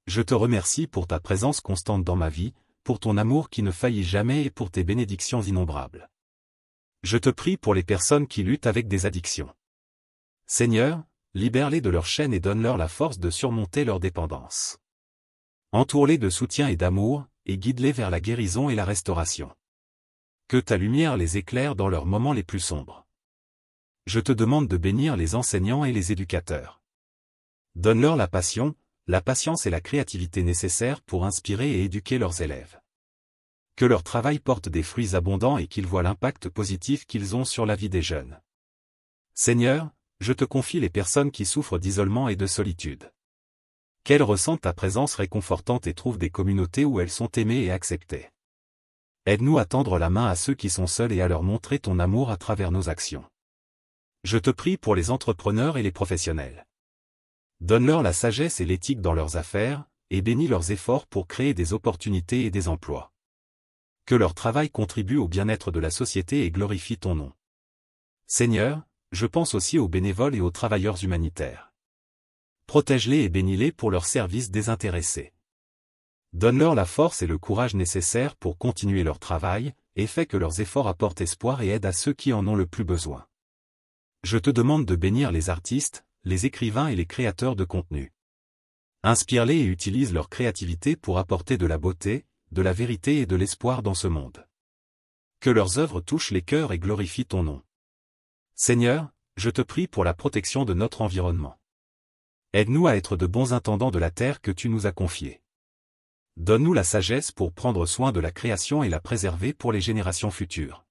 Je te remercie pour ta présence constante dans ma vie, pour ton amour qui ne faillit jamais et pour tes bénédictions innombrables. Je te prie pour les personnes qui luttent avec des addictions. Seigneur, libère-les de leurs chaînes et donne-leur la force de surmonter leur dépendance. Entoure-les de soutien et d'amour, et guide-les vers la guérison et la restauration. Que ta lumière les éclaire dans leurs moments les plus sombres. Je te demande de bénir les enseignants et les éducateurs. Donne-leur la passion, la patience et la créativité nécessaires pour inspirer et éduquer leurs élèves. Que leur travail porte des fruits abondants et qu'ils voient l'impact positif qu'ils ont sur la vie des jeunes. Seigneur, je te confie les personnes qui souffrent d'isolement et de solitude. Qu'elles ressentent ta présence réconfortante et trouvent des communautés où elles sont aimées et acceptées. Aide-nous à tendre la main à ceux qui sont seuls et à leur montrer ton amour à travers nos actions. Je te prie pour les entrepreneurs et les professionnels. Donne-leur la sagesse et l'éthique dans leurs affaires, et bénis leurs efforts pour créer des opportunités et des emplois. Que leur travail contribue au bien-être de la société et glorifie ton nom. Seigneur, je pense aussi aux bénévoles et aux travailleurs humanitaires. Protège-les et bénis-les pour leur service désintéressé. Donne-leur la force et le courage nécessaires pour continuer leur travail, et fais que leurs efforts apportent espoir et aident à ceux qui en ont le plus besoin. Je te demande de bénir les artistes, les écrivains et les créateurs de contenu. Inspire-les et utilise leur créativité pour apporter de la beauté, de la vérité et de l'espoir dans ce monde. Que leurs œuvres touchent les cœurs et glorifient ton nom. Seigneur, je te prie pour la protection de notre environnement. Aide-nous à être de bons intendants de la terre que tu nous as confiée. Donne-nous la sagesse pour prendre soin de la création et la préserver pour les générations futures.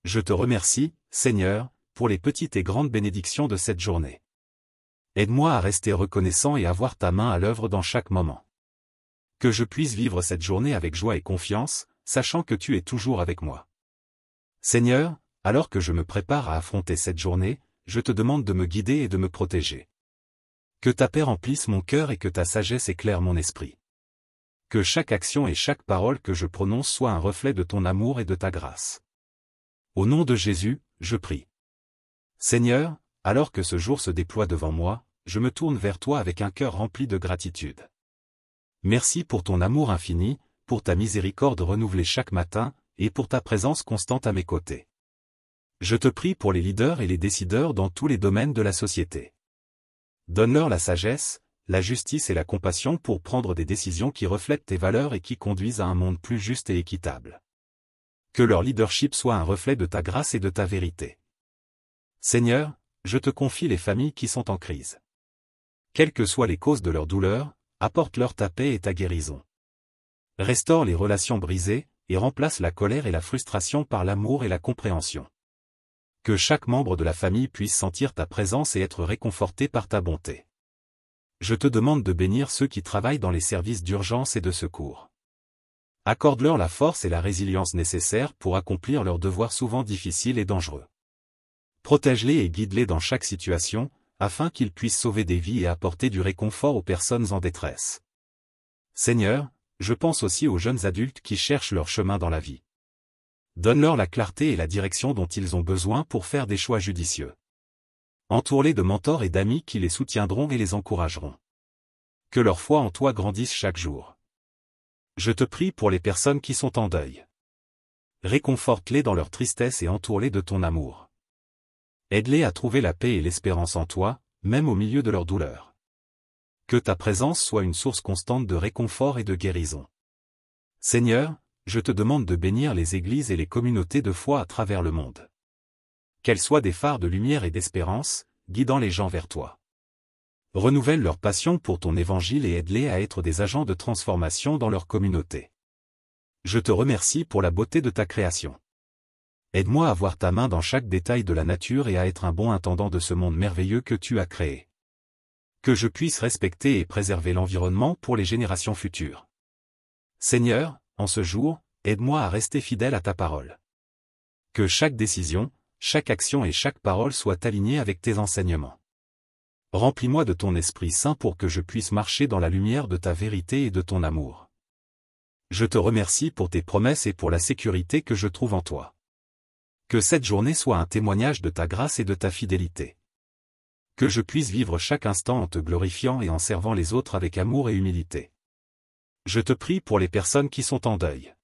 Je te remercie, Seigneur, pour les petites et grandes bénédictions de cette journée. Aide-moi à rester reconnaissant et à voir ta main à l'œuvre dans chaque moment. Que je puisse vivre cette journée avec joie et confiance, sachant que tu es toujours avec moi. Seigneur, alors que je me prépare à affronter cette journée, je te demande de me guider et de me protéger. Que ta paix remplisse mon cœur et que ta sagesse éclaire mon esprit. Que chaque action et chaque parole que je prononce soit un reflet de ton amour et de ta grâce. Au nom de Jésus, je prie. Seigneur, alors que ce jour se déploie devant moi, je me tourne vers toi avec un cœur rempli de gratitude. Merci pour ton amour infini, pour ta miséricorde renouvelée chaque matin, et pour ta présence constante à mes côtés. Je te prie pour les leaders et les décideurs dans tous les domaines de la société. Donne-leur la sagesse, la justice et la compassion pour prendre des décisions qui reflètent tes valeurs et qui conduisent à un monde plus juste et équitable. Que leur leadership soit un reflet de ta grâce et de ta vérité. Seigneur, je te confie les familles qui sont en crise. Quelles que soient les causes de leur douleur, apporte-leur ta paix et ta guérison. Restaure les relations brisées, et remplace la colère et la frustration par l'amour et la compréhension. Que chaque membre de la famille puisse sentir ta présence et être réconforté par ta bonté. Je te demande de bénir ceux qui travaillent dans les services d'urgence et de secours. Accorde-leur la force et la résilience nécessaires pour accomplir leurs devoirs souvent difficiles et dangereux. Protège-les et guide-les dans chaque situation, afin qu'ils puissent sauver des vies et apporter du réconfort aux personnes en détresse. Seigneur, je pense aussi aux jeunes adultes qui cherchent leur chemin dans la vie. Donne-leur la clarté et la direction dont ils ont besoin pour faire des choix judicieux. Entoure-les de mentors et d'amis qui les soutiendront et les encourageront. Que leur foi en toi grandisse chaque jour. Je te prie pour les personnes qui sont en deuil. Réconforte-les dans leur tristesse et entoure-les de ton amour. Aide-les à trouver la paix et l'espérance en toi, même au milieu de leur douleur. Que ta présence soit une source constante de réconfort et de guérison. Seigneur, je te demande de bénir les églises et les communautés de foi à travers le monde. Qu'elles soient des phares de lumière et d'espérance, guidant les gens vers toi. Renouvelle leur passion pour ton évangile et aide-les à être des agents de transformation dans leur communauté. Je te remercie pour la beauté de ta création. Aide-moi à voir ta main dans chaque détail de la nature et à être un bon intendant de ce monde merveilleux que tu as créé. Que je puisse respecter et préserver l'environnement pour les générations futures. Seigneur, en ce jour, aide-moi à rester fidèle à ta parole. Que chaque décision, chaque action et chaque parole soient alignées avec tes enseignements. Remplis-moi de ton Esprit Saint pour que je puisse marcher dans la lumière de ta vérité et de ton amour. Je te remercie pour tes promesses et pour la sécurité que je trouve en toi. Que cette journée soit un témoignage de ta grâce et de ta fidélité. Que je puisse vivre chaque instant en te glorifiant et en servant les autres avec amour et humilité. Je te prie pour les personnes qui sont en deuil.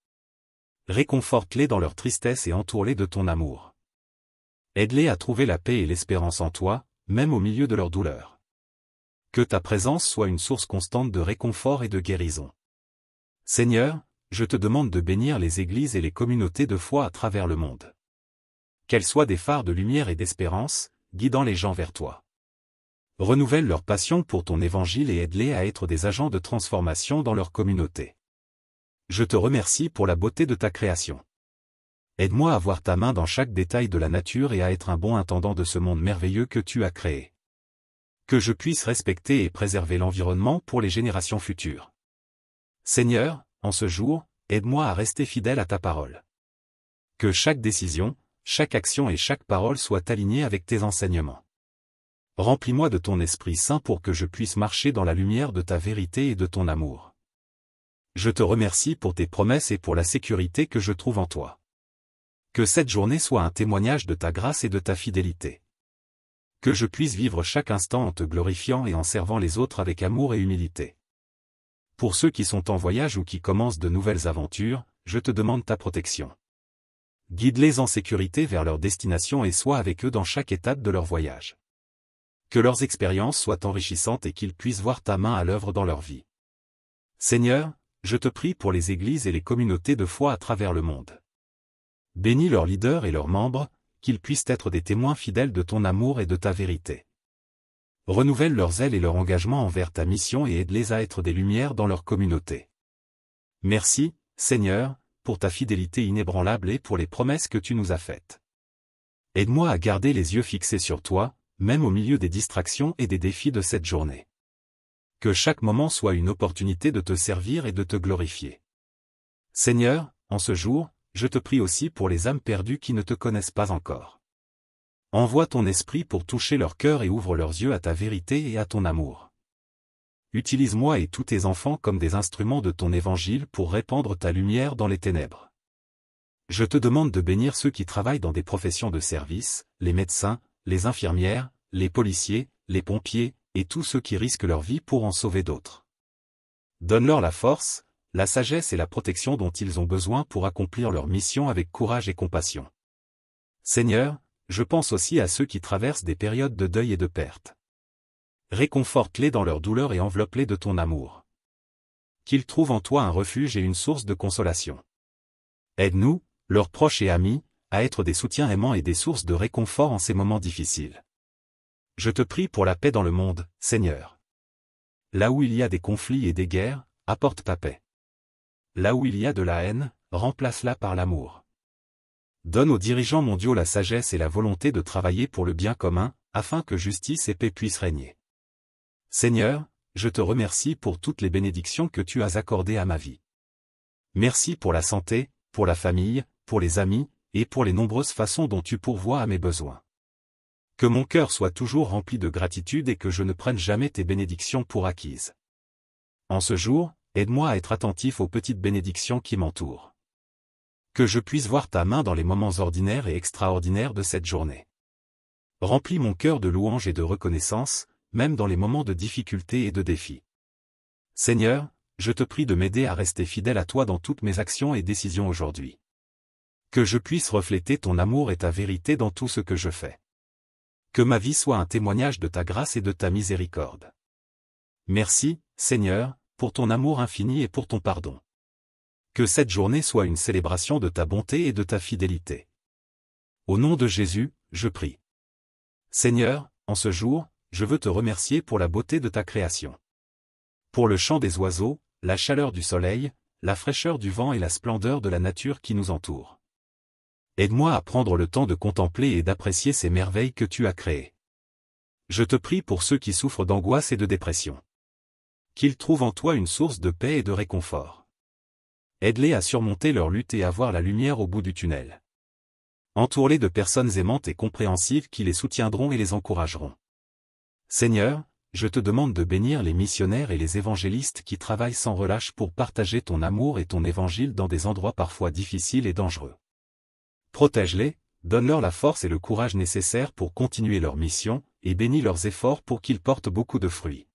Réconforte-les dans leur tristesse et entoure-les de ton amour. Aide-les à trouver la paix et l'espérance en toi, même au milieu de leur douleur. Que ta présence soit une source constante de réconfort et de guérison. Seigneur, je te demande de bénir les églises et les communautés de foi à travers le monde. Qu'elles soient des phares de lumière et d'espérance, guidant les gens vers toi. Renouvelle leur passion pour ton évangile et aide-les à être des agents de transformation dans leur communauté. Je te remercie pour la beauté de ta création. Aide-moi à voir ta main dans chaque détail de la nature et à être un bon intendant de ce monde merveilleux que tu as créé. Que je puisse respecter et préserver l'environnement pour les générations futures. Seigneur, en ce jour, aide-moi à rester fidèle à ta parole. Que chaque décision, chaque action et chaque parole soient alignées avec tes enseignements. Remplis-moi de ton Esprit Saint pour que je puisse marcher dans la lumière de ta vérité et de ton amour. Je te remercie pour tes promesses et pour la sécurité que je trouve en toi. Que cette journée soit un témoignage de ta grâce et de ta fidélité. Que je puisse vivre chaque instant en te glorifiant et en servant les autres avec amour et humilité. Pour ceux qui sont en voyage ou qui commencent de nouvelles aventures, je te demande ta protection. Guide-les en sécurité vers leur destination et sois avec eux dans chaque étape de leur voyage. Que leurs expériences soient enrichissantes et qu'ils puissent voir ta main à l'œuvre dans leur vie. Seigneur, je te prie pour les églises et les communautés de foi à travers le monde. Bénis leurs leaders et leurs membres, qu'ils puissent être des témoins fidèles de ton amour et de ta vérité. Renouvelle leur zèle et leur engagement envers ta mission et aide-les à être des lumières dans leur communauté. Merci, Seigneur, pour ta fidélité inébranlable et pour les promesses que tu nous as faites. Aide-moi à garder les yeux fixés sur toi, même au milieu des distractions et des défis de cette journée. Que chaque moment soit une opportunité de te servir et de te glorifier. Seigneur, en ce jour, je te prie aussi pour les âmes perdues qui ne te connaissent pas encore. Envoie ton esprit pour toucher leur cœur et ouvre leurs yeux à ta vérité et à ton amour. Utilise-moi et tous tes enfants comme des instruments de ton évangile pour répandre ta lumière dans les ténèbres. Je te demande de bénir ceux qui travaillent dans des professions de service, les médecins, les infirmières, les policiers, les pompiers, et tous ceux qui risquent leur vie pour en sauver d'autres. Donne-leur la force, la sagesse et la protection dont ils ont besoin pour accomplir leur mission avec courage et compassion. Seigneur, je pense aussi à ceux qui traversent des périodes de deuil et de perte. Réconforte-les dans leur douleur et enveloppe-les de ton amour. Qu'ils trouvent en toi un refuge et une source de consolation. Aide-nous, leurs proches et amis, à être des soutiens aimants et des sources de réconfort en ces moments difficiles. Je te prie pour la paix dans le monde, Seigneur. Là où il y a des conflits et des guerres, apporte ta paix. Là où il y a de la haine, remplace-la par l'amour. Donne aux dirigeants mondiaux la sagesse et la volonté de travailler pour le bien commun, afin que justice et paix puissent régner. Seigneur, je te remercie pour toutes les bénédictions que tu as accordées à ma vie. Merci pour la santé, pour la famille, pour les amis, et pour les nombreuses façons dont tu pourvois à mes besoins. Que mon cœur soit toujours rempli de gratitude et que je ne prenne jamais tes bénédictions pour acquises. En ce jour, aide-moi à être attentif aux petites bénédictions qui m'entourent. Que je puisse voir ta main dans les moments ordinaires et extraordinaires de cette journée. Remplis mon cœur de louange et de reconnaissance, même dans les moments de difficulté et de défi. Seigneur, je te prie de m'aider à rester fidèle à toi dans toutes mes actions et décisions aujourd'hui. Que je puisse refléter ton amour et ta vérité dans tout ce que je fais. Que ma vie soit un témoignage de ta grâce et de ta miséricorde. Merci, Seigneur, pour ton amour infini et pour ton pardon. Que cette journée soit une célébration de ta bonté et de ta fidélité. Au nom de Jésus, je prie. Seigneur, en ce jour, je veux te remercier pour la beauté de ta création. Pour le chant des oiseaux, la chaleur du soleil, la fraîcheur du vent et la splendeur de la nature qui nous entoure. Aide-moi à prendre le temps de contempler et d'apprécier ces merveilles que tu as créées. Je te prie pour ceux qui souffrent d'angoisse et de dépression. Qu'ils trouvent en toi une source de paix et de réconfort. Aide-les à surmonter leur lutte et à voir la lumière au bout du tunnel. Entoure-les de personnes aimantes et compréhensives qui les soutiendront et les encourageront. Seigneur, je te demande de bénir les missionnaires et les évangélistes qui travaillent sans relâche pour partager ton amour et ton évangile dans des endroits parfois difficiles et dangereux. Protège-les, donne-leur la force et le courage nécessaires pour continuer leur mission, et bénis leurs efforts pour qu'ils portent beaucoup de fruits.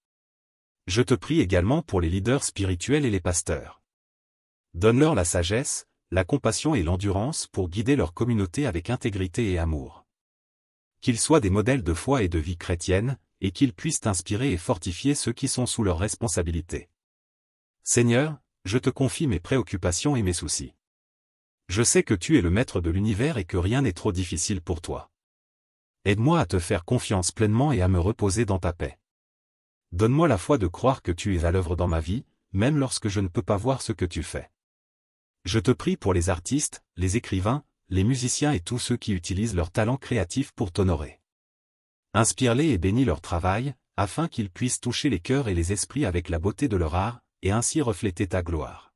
Je te prie également pour les leaders spirituels et les pasteurs. Donne-leur la sagesse, la compassion et l'endurance pour guider leur communauté avec intégrité et amour. Qu'ils soient des modèles de foi et de vie chrétienne, et qu'ils puissent inspirer et fortifier ceux qui sont sous leur responsabilité. Seigneur, je te confie mes préoccupations et mes soucis. Je sais que tu es le maître de l'univers et que rien n'est trop difficile pour toi. Aide-moi à te faire confiance pleinement et à me reposer dans ta paix. Donne-moi la foi de croire que tu es à l'œuvre dans ma vie, même lorsque je ne peux pas voir ce que tu fais. Je te prie pour les artistes, les écrivains, les musiciens et tous ceux qui utilisent leur talent créatif pour t'honorer. Inspire-les et bénis leur travail, afin qu'ils puissent toucher les cœurs et les esprits avec la beauté de leur art, et ainsi refléter ta gloire.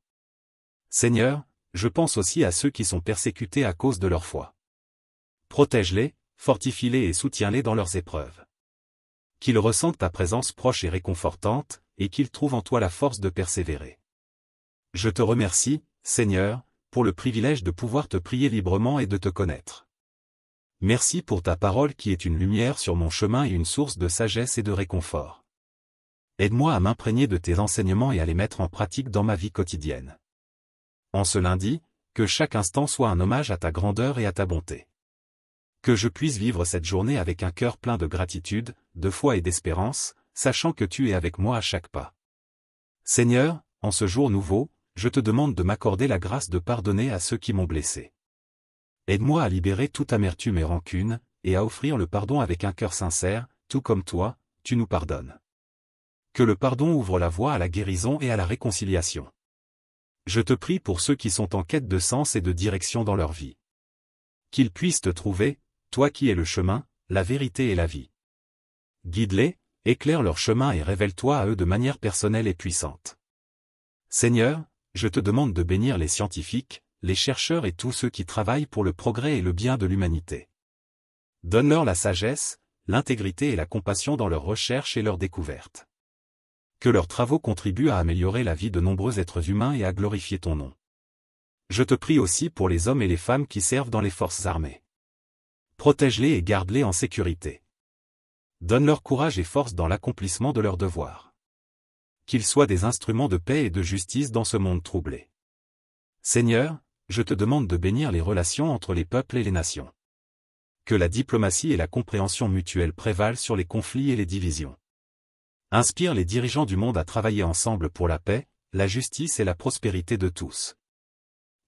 Seigneur, je pense aussi à ceux qui sont persécutés à cause de leur foi. Protège-les, fortifie-les et soutiens-les dans leurs épreuves. Qu'ils ressentent ta présence proche et réconfortante, et qu'ils trouvent en toi la force de persévérer. Je te remercie, Seigneur, pour le privilège de pouvoir te prier librement et de te connaître. Merci pour ta parole qui est une lumière sur mon chemin et une source de sagesse et de réconfort. Aide-moi à m'imprégner de tes enseignements et à les mettre en pratique dans ma vie quotidienne. En ce lundi, que chaque instant soit un hommage à ta grandeur et à ta bonté. Que je puisse vivre cette journée avec un cœur plein de gratitude, de foi et d'espérance, sachant que tu es avec moi à chaque pas. Seigneur, en ce jour nouveau, je te demande de m'accorder la grâce de pardonner à ceux qui m'ont blessé. Aide-moi à libérer toute amertume et rancune, et à offrir le pardon avec un cœur sincère, tout comme toi, tu nous pardonnes. Que le pardon ouvre la voie à la guérison et à la réconciliation. Je te prie pour ceux qui sont en quête de sens et de direction dans leur vie. Qu'ils puissent te trouver, toi qui es le chemin, la vérité et la vie. Guide-les, éclaire leur chemin et révèle-toi à eux de manière personnelle et puissante. Seigneur, je te demande de bénir les scientifiques, les chercheurs et tous ceux qui travaillent pour le progrès et le bien de l'humanité. Donne-leur la sagesse, l'intégrité et la compassion dans leurs recherches et leurs découvertes. Que leurs travaux contribuent à améliorer la vie de nombreux êtres humains et à glorifier ton nom. Je te prie aussi pour les hommes et les femmes qui servent dans les forces armées. Protège-les et garde-les en sécurité. Donne-leur courage et force dans l'accomplissement de leurs devoirs. Qu'ils soient des instruments de paix et de justice dans ce monde troublé. Seigneur, je te demande de bénir les relations entre les peuples et les nations. Que la diplomatie et la compréhension mutuelle prévalent sur les conflits et les divisions. Inspire les dirigeants du monde à travailler ensemble pour la paix, la justice et la prospérité de tous.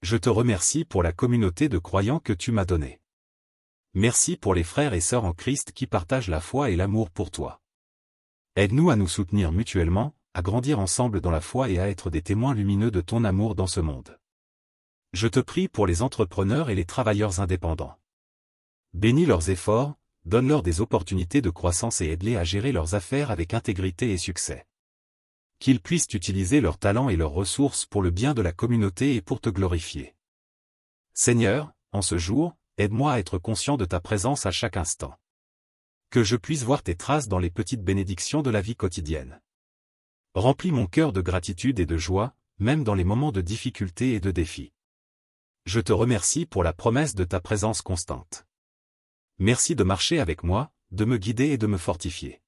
Je te remercie pour la communauté de croyants que tu m'as donnée. Merci pour les frères et sœurs en Christ qui partagent la foi et l'amour pour toi. Aide-nous à nous soutenir mutuellement, à grandir ensemble dans la foi et à être des témoins lumineux de ton amour dans ce monde. Je te prie pour les entrepreneurs et les travailleurs indépendants. Bénis leurs efforts, donne-leur des opportunités de croissance et aide-les à gérer leurs affaires avec intégrité et succès. Qu'ils puissent utiliser leurs talents et leurs ressources pour le bien de la communauté et pour te glorifier. Seigneur, en ce jour, aide-moi à être conscient de ta présence à chaque instant. Que je puisse voir tes traces dans les petites bénédictions de la vie quotidienne. Remplis mon cœur de gratitude et de joie, même dans les moments de difficulté et de défi. Je te remercie pour la promesse de ta présence constante. Merci de marcher avec moi, de me guider et de me fortifier.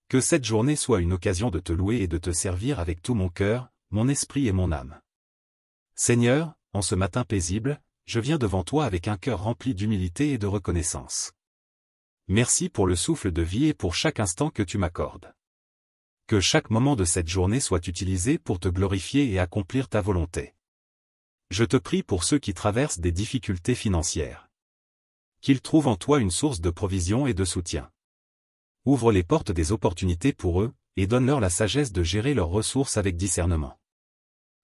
Que cette journée soit une occasion de te louer et de te servir avec tout mon cœur, mon esprit et mon âme. Seigneur, en ce matin paisible, je viens devant toi avec un cœur rempli d'humilité et de reconnaissance. Merci pour le souffle de vie et pour chaque instant que tu m'accordes. Que chaque moment de cette journée soit utilisé pour te glorifier et accomplir ta volonté. Je te prie pour ceux qui traversent des difficultés financières. Qu'ils trouvent en toi une source de provision et de soutien. Ouvre les portes des opportunités pour eux, et donne-leur la sagesse de gérer leurs ressources avec discernement.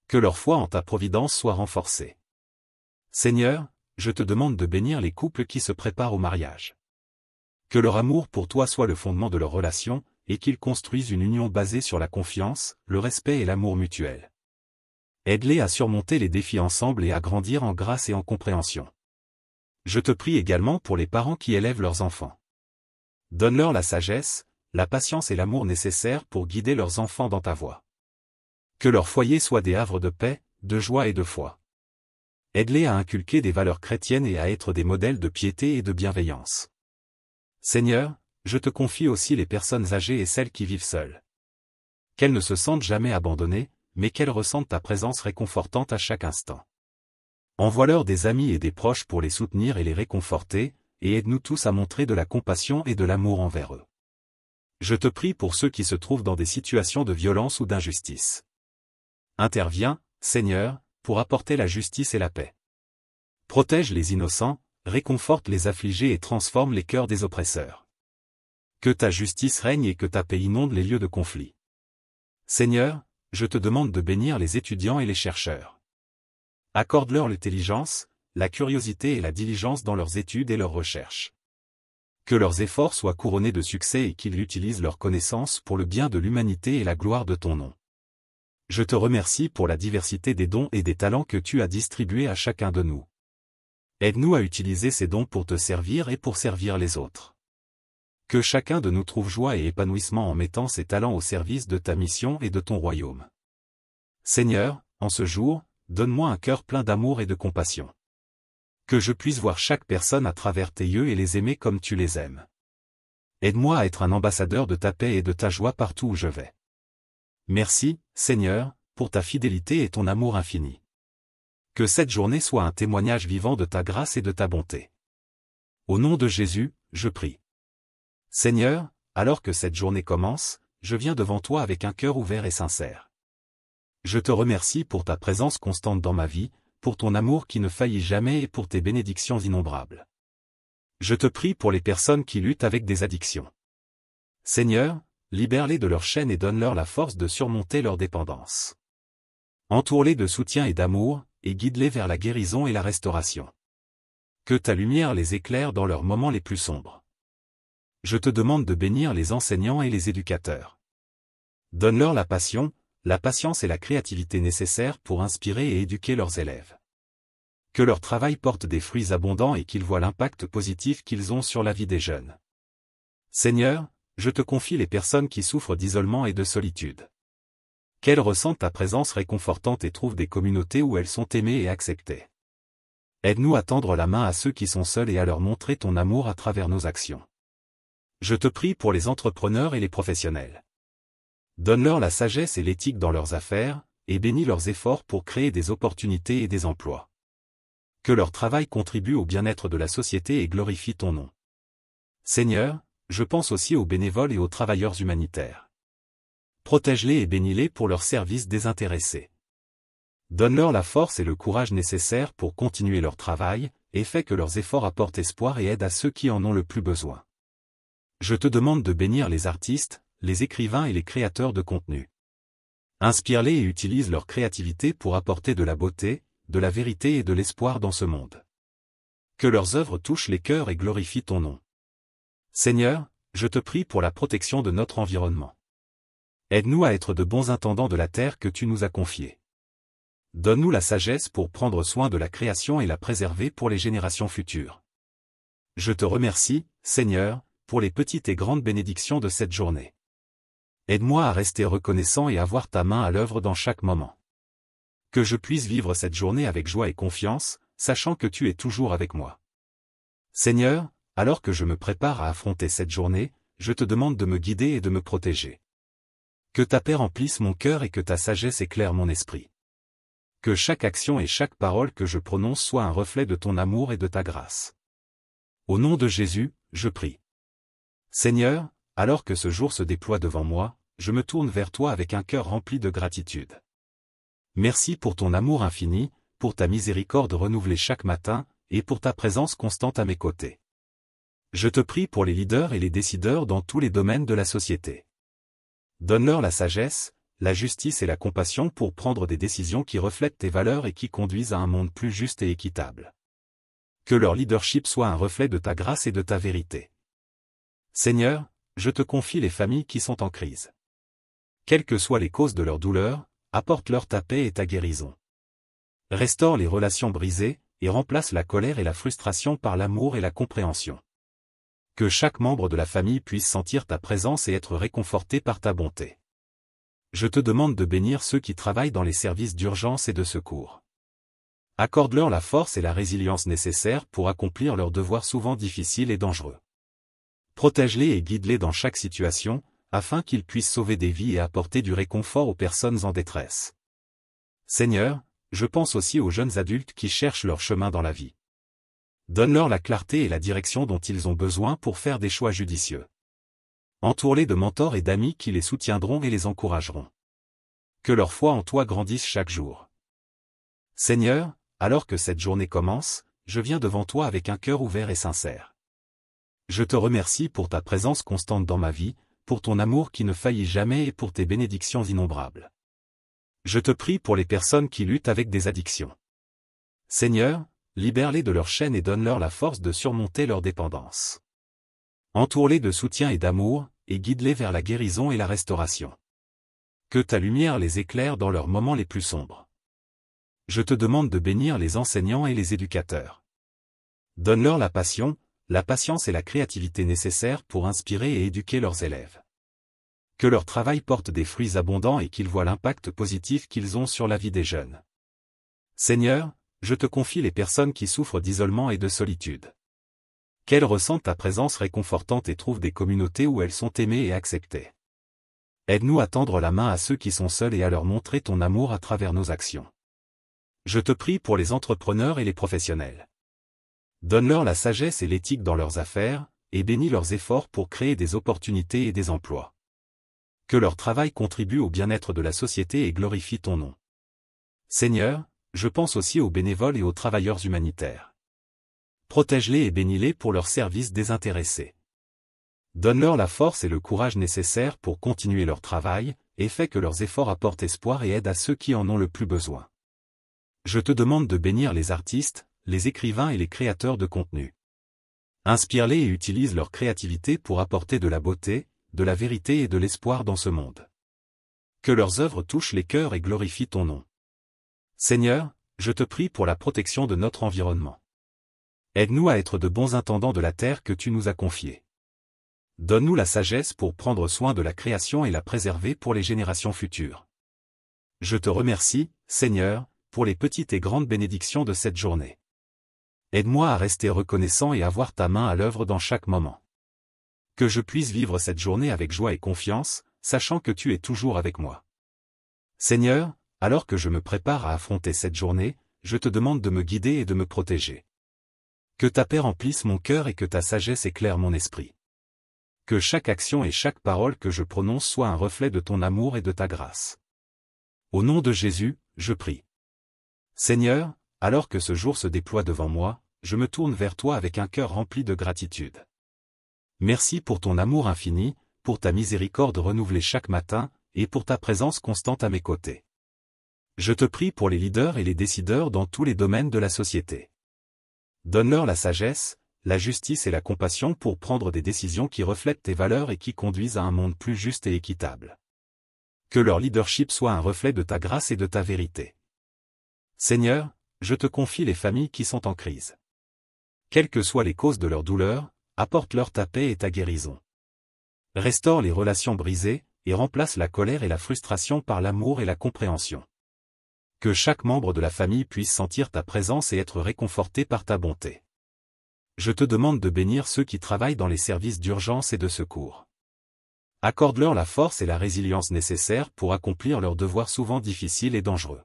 Que leur foi en ta providence soit renforcée. Seigneur, je te demande de bénir les couples qui se préparent au mariage. Que leur amour pour toi soit le fondement de leur relation, et qu'ils construisent une union basée sur la confiance, le respect et l'amour mutuel. Aide-les à surmonter les défis ensemble et à grandir en grâce et en compréhension. Je te prie également pour les parents qui élèvent leurs enfants. Donne-leur la sagesse, la patience et l'amour nécessaires pour guider leurs enfants dans ta voie. Que leur foyer soit des havres de paix, de joie et de foi. Aide-les à inculquer des valeurs chrétiennes et à être des modèles de piété et de bienveillance. Seigneur, je te confie aussi les personnes âgées et celles qui vivent seules. Qu'elles ne se sentent jamais abandonnées, mais qu'elles ressentent ta présence réconfortante à chaque instant. Envoie-leur des amis et des proches pour les soutenir et les réconforter, et aide-nous tous à montrer de la compassion et de l'amour envers eux. Je te prie pour ceux qui se trouvent dans des situations de violence ou d'injustice. Interviens, Seigneur, pour apporter la justice et la paix. Protège les innocents, réconforte les affligés et transforme les cœurs des oppresseurs. Que ta justice règne et que ta paix inonde les lieux de conflit. Seigneur, je te demande de bénir les étudiants et les chercheurs. Accorde-leur l'intelligence, la curiosité et la diligence dans leurs études et leurs recherches. Que leurs efforts soient couronnés de succès et qu'ils utilisent leurs connaissances pour le bien de l'humanité et la gloire de ton nom. Je te remercie pour la diversité des dons et des talents que tu as distribués à chacun de nous. Aide-nous à utiliser ces dons pour te servir et pour servir les autres. Que chacun de nous trouve joie et épanouissement en mettant ses talents au service de ta mission et de ton royaume. Seigneur, en ce jour, donne-moi un cœur plein d'amour et de compassion. Que je puisse voir chaque personne à travers tes yeux et les aimer comme tu les aimes. Aide-moi à être un ambassadeur de ta paix et de ta joie partout où je vais. Merci, Seigneur, pour ta fidélité et ton amour infini. Que cette journée soit un témoignage vivant de ta grâce et de ta bonté. Au nom de Jésus, je prie. Seigneur, alors que cette journée commence, je viens devant toi avec un cœur ouvert et sincère. Je te remercie pour ta présence constante dans ma vie, pour ton amour qui ne faillit jamais et pour tes bénédictions innombrables. Je te prie pour les personnes qui luttent avec des addictions. Seigneur, libère-les de leurs chaînes et donne-leur la force de surmonter leur dépendance. Entoure-les de soutien et d'amour, et guide-les vers la guérison et la restauration. Que ta lumière les éclaire dans leurs moments les plus sombres. Je te demande de bénir les enseignants et les éducateurs. Donne-leur la passion, la patience et la créativité nécessaires pour inspirer et éduquer leurs élèves. Que leur travail porte des fruits abondants et qu'ils voient l'impact positif qu'ils ont sur la vie des jeunes. Seigneur, je te confie les personnes qui souffrent d'isolement et de solitude. Qu'elles ressentent ta présence réconfortante et trouvent des communautés où elles sont aimées et acceptées. Aide-nous à tendre la main à ceux qui sont seuls et à leur montrer ton amour à travers nos actions. Je te prie pour les entrepreneurs et les professionnels. Donne-leur la sagesse et l'éthique dans leurs affaires, et bénis leurs efforts pour créer des opportunités et des emplois. Que leur travail contribue au bien-être de la société et glorifie ton nom. Seigneur, je pense aussi aux bénévoles et aux travailleurs humanitaires. Protège-les et bénis-les pour leur service désintéressé. Donne-leur la force et le courage nécessaires pour continuer leur travail, et fais que leurs efforts apportent espoir et aident à ceux qui en ont le plus besoin. Je te demande de bénir les artistes, les écrivains et les créateurs de contenu. Inspire-les et utilise leur créativité pour apporter de la beauté, de la vérité et de l'espoir dans ce monde. Que leurs œuvres touchent les cœurs et glorifient ton nom. Seigneur, je te prie pour la protection de notre environnement. Aide-nous à être de bons intendants de la terre que tu nous as confiée. Donne-nous la sagesse pour prendre soin de la création et la préserver pour les générations futures. Je te remercie, Seigneur, pour les petites et grandes bénédictions de cette journée. Aide-moi à rester reconnaissant et à voir ta main à l'œuvre dans chaque moment. Que je puisse vivre cette journée avec joie et confiance, sachant que tu es toujours avec moi. Seigneur, alors que je me prépare à affronter cette journée, je te demande de me guider et de me protéger. Que ta paix remplisse mon cœur et que ta sagesse éclaire mon esprit. Que chaque action et chaque parole que je prononce soit un reflet de ton amour et de ta grâce. Au nom de Jésus, je prie. Seigneur, alors que ce jour se déploie devant moi, je me tourne vers toi avec un cœur rempli de gratitude. Merci pour ton amour infini, pour ta miséricorde renouvelée chaque matin, et pour ta présence constante à mes côtés. Je te prie pour les leaders et les décideurs dans tous les domaines de la société. Donne-leur la sagesse, la justice et la compassion pour prendre des décisions qui reflètent tes valeurs et qui conduisent à un monde plus juste et équitable. Que leur leadership soit un reflet de ta grâce et de ta vérité. Seigneur, je te confie les familles qui sont en crise. Quelles que soient les causes de leur douleur, apporte-leur ta paix et ta guérison. Restaure les relations brisées, et remplace la colère et la frustration par l'amour et la compréhension. Que chaque membre de la famille puisse sentir ta présence et être réconforté par ta bonté. Je te demande de bénir ceux qui travaillent dans les services d'urgence et de secours. Accorde-leur la force et la résilience nécessaires pour accomplir leurs devoirs souvent difficiles et dangereux. Protège-les et guide-les dans chaque situation, afin qu'ils puissent sauver des vies et apporter du réconfort aux personnes en détresse. Seigneur, je pense aussi aux jeunes adultes qui cherchent leur chemin dans la vie. Donne-leur la clarté et la direction dont ils ont besoin pour faire des choix judicieux. Entoure-les de mentors et d'amis qui les soutiendront et les encourageront. Que leur foi en toi grandisse chaque jour. Seigneur, alors que cette journée commence, je viens devant toi avec un cœur ouvert et sincère. Je te remercie pour ta présence constante dans ma vie, pour ton amour qui ne faillit jamais et pour tes bénédictions innombrables. Je te prie pour les personnes qui luttent avec des addictions. Seigneur, libère-les de leurs chaînes et donne-leur la force de surmonter leur dépendance. Entoure-les de soutien et d'amour, et guide-les vers la guérison et la restauration. Que ta lumière les éclaire dans leurs moments les plus sombres. Je te demande de bénir les enseignants et les éducateurs. Donne-leur la passion, la patience et la créativité nécessaires pour inspirer et éduquer leurs élèves. Que leur travail porte des fruits abondants et qu'ils voient l'impact positif qu'ils ont sur la vie des jeunes. Seigneur, je te confie les personnes qui souffrent d'isolement et de solitude. Qu'elles ressentent ta présence réconfortante et trouvent des communautés où elles sont aimées et acceptées. Aide-nous à tendre la main à ceux qui sont seuls et à leur montrer ton amour à travers nos actions. Je te prie pour les entrepreneurs et les professionnels. Donne-leur la sagesse et l'éthique dans leurs affaires, et bénis leurs efforts pour créer des opportunités et des emplois. Que leur travail contribue au bien-être de la société et glorifie ton nom. Seigneur, je pense aussi aux bénévoles et aux travailleurs humanitaires. Protège-les et bénis-les pour leur service désintéressé. Donne-leur la force et le courage nécessaires pour continuer leur travail, et fais que leurs efforts apportent espoir et aident à ceux qui en ont le plus besoin. Je te demande de bénir les artistes, les écrivains et les créateurs de contenu. Inspire-les et utilise leur créativité pour apporter de la beauté, de la vérité et de l'espoir dans ce monde. Que leurs œuvres touchent les cœurs et glorifient ton nom. Seigneur, je te prie pour la protection de notre environnement. Aide-nous à être de bons intendants de la terre que tu nous as confiée. Donne-nous la sagesse pour prendre soin de la création et la préserver pour les générations futures. Je te remercie, Seigneur, pour les petites et grandes bénédictions de cette journée. Aide-moi à rester reconnaissant et à voir ta main à l'œuvre dans chaque moment. Que je puisse vivre cette journée avec joie et confiance, sachant que tu es toujours avec moi. Seigneur, alors que je me prépare à affronter cette journée, je te demande de me guider et de me protéger. Que ta paix remplisse mon cœur et que ta sagesse éclaire mon esprit. Que chaque action et chaque parole que je prononce soit un reflet de ton amour et de ta grâce. Au nom de Jésus, je prie. Seigneur, alors que ce jour se déploie devant moi, je me tourne vers toi avec un cœur rempli de gratitude. Merci pour ton amour infini, pour ta miséricorde renouvelée chaque matin, et pour ta présence constante à mes côtés. Je te prie pour les leaders et les décideurs dans tous les domaines de la société. Donne-leur la sagesse, la justice et la compassion pour prendre des décisions qui reflètent tes valeurs et qui conduisent à un monde plus juste et équitable. Que leur leadership soit un reflet de ta grâce et de ta vérité. Seigneur, je te confie les familles qui sont en crise. Quelles que soient les causes de leur douleur, apporte-leur ta paix et ta guérison. Restaure les relations brisées, et remplace la colère et la frustration par l'amour et la compréhension. Que chaque membre de la famille puisse sentir ta présence et être réconforté par ta bonté. Je te demande de bénir ceux qui travaillent dans les services d'urgence et de secours. Accorde-leur la force et la résilience nécessaires pour accomplir leurs devoirs souvent difficiles et dangereux.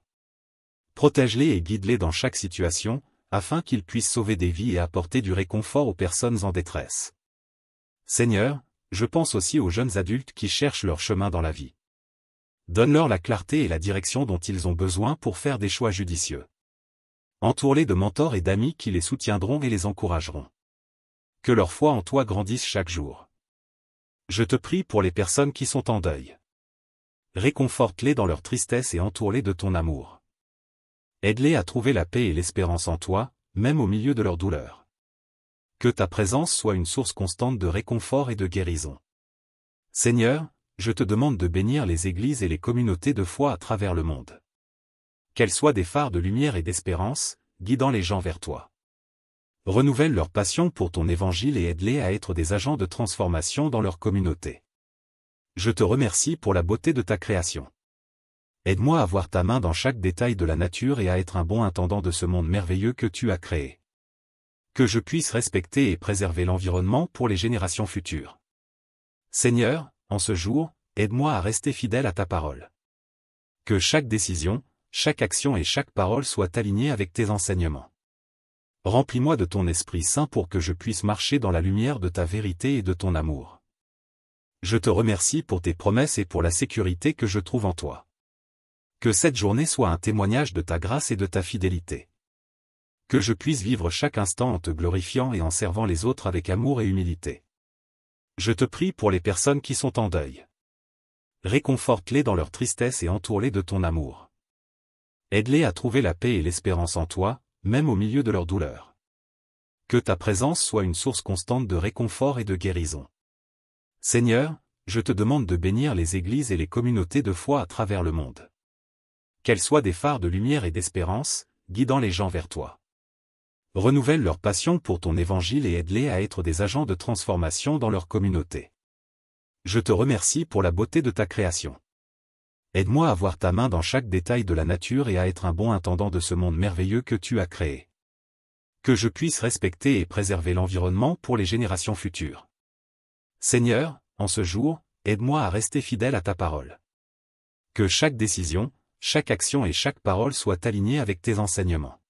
Protège-les et guide-les dans chaque situation, afin qu'ils puissent sauver des vies et apporter du réconfort aux personnes en détresse. Seigneur, je pense aussi aux jeunes adultes qui cherchent leur chemin dans la vie. Donne-leur la clarté et la direction dont ils ont besoin pour faire des choix judicieux. Entoure-les de mentors et d'amis qui les soutiendront et les encourageront. Que leur foi en toi grandisse chaque jour. Je te prie pour les personnes qui sont en deuil. Réconforte-les dans leur tristesse et entoure-les de ton amour. Aide-les à trouver la paix et l'espérance en toi, même au milieu de leur douleur. Que ta présence soit une source constante de réconfort et de guérison. Seigneur, je te demande de bénir les églises et les communautés de foi à travers le monde. Qu'elles soient des phares de lumière et d'espérance, guidant les gens vers toi. Renouvelle leur passion pour ton évangile et aide-les à être des agents de transformation dans leur communauté. Je te remercie pour la beauté de ta création. Aide-moi à voir ta main dans chaque détail de la nature et à être un bon intendant de ce monde merveilleux que tu as créé. Que je puisse respecter et préserver l'environnement pour les générations futures. Seigneur, en ce jour, aide-moi à rester fidèle à ta parole. Que chaque décision, chaque action et chaque parole soient alignées avec tes enseignements. Remplis-moi de ton Esprit Saint pour que je puisse marcher dans la lumière de ta vérité et de ton amour. Je te remercie pour tes promesses et pour la sécurité que je trouve en toi. Que cette journée soit un témoignage de ta grâce et de ta fidélité. Que je puisse vivre chaque instant en te glorifiant et en servant les autres avec amour et humilité. Je te prie pour les personnes qui sont en deuil. Réconforte-les dans leur tristesse et entoure-les de ton amour. Aide-les à trouver la paix et l'espérance en toi, même au milieu de leur douleur. Que ta présence soit une source constante de réconfort et de guérison. Seigneur, je te demande de bénir les églises et les communautés de foi à travers le monde. Qu'elles soient des phares de lumière et d'espérance, guidant les gens vers toi. Renouvelle leur passion pour ton évangile et aide-les à être des agents de transformation dans leur communauté. Je te remercie pour la beauté de ta création. Aide-moi à voir ta main dans chaque détail de la nature et à être un bon intendant de ce monde merveilleux que tu as créé. Que je puisse respecter et préserver l'environnement pour les générations futures. Seigneur, en ce jour, aide-moi à rester fidèle à ta parole. Que chaque décision, chaque action et chaque parole soient alignées avec tes enseignements.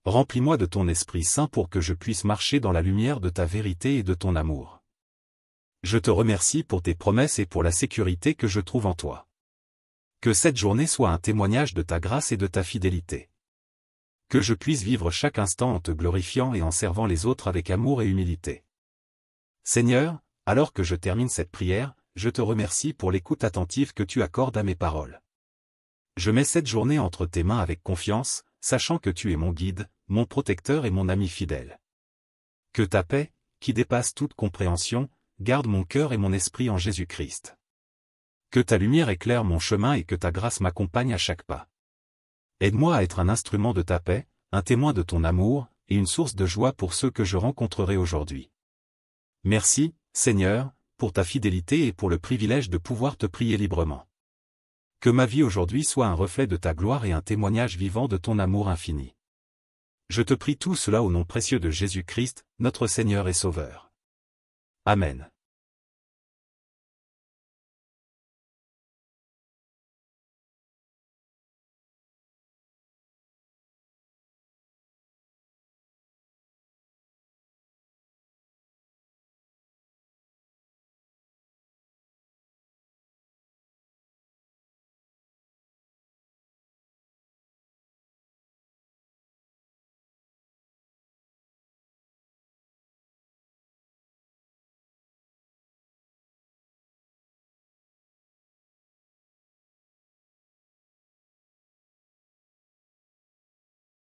Remplis-moi de ton Esprit Saint pour que je puisse marcher dans la lumière de ta vérité et de ton amour. Je te remercie pour tes promesses et pour la sécurité que je trouve en toi. Que cette journée soit un témoignage de ta grâce et de ta fidélité. Que je puisse vivre chaque instant en te glorifiant et en servant les autres avec amour et humilité. Seigneur, alors que je termine cette prière, je te remercie pour l'écoute attentive que tu accordes à mes paroles. Je mets cette journée entre tes mains avec confiance, sachant que tu es mon guide, mon protecteur et mon ami fidèle. Que ta paix, qui dépasse toute compréhension, garde mon cœur et mon esprit en Jésus-Christ. Que ta lumière éclaire mon chemin et que ta grâce m'accompagne à chaque pas. Aide-moi à être un instrument de ta paix, un témoin de ton amour, et une source de joie pour ceux que je rencontrerai aujourd'hui. Merci, Seigneur, pour ta fidélité et pour le privilège de pouvoir te prier librement. Que ma vie aujourd'hui soit un reflet de ta gloire et un témoignage vivant de ton amour infini. Je te prie tout cela au nom précieux de Jésus-Christ, notre Seigneur et Sauveur. Amen.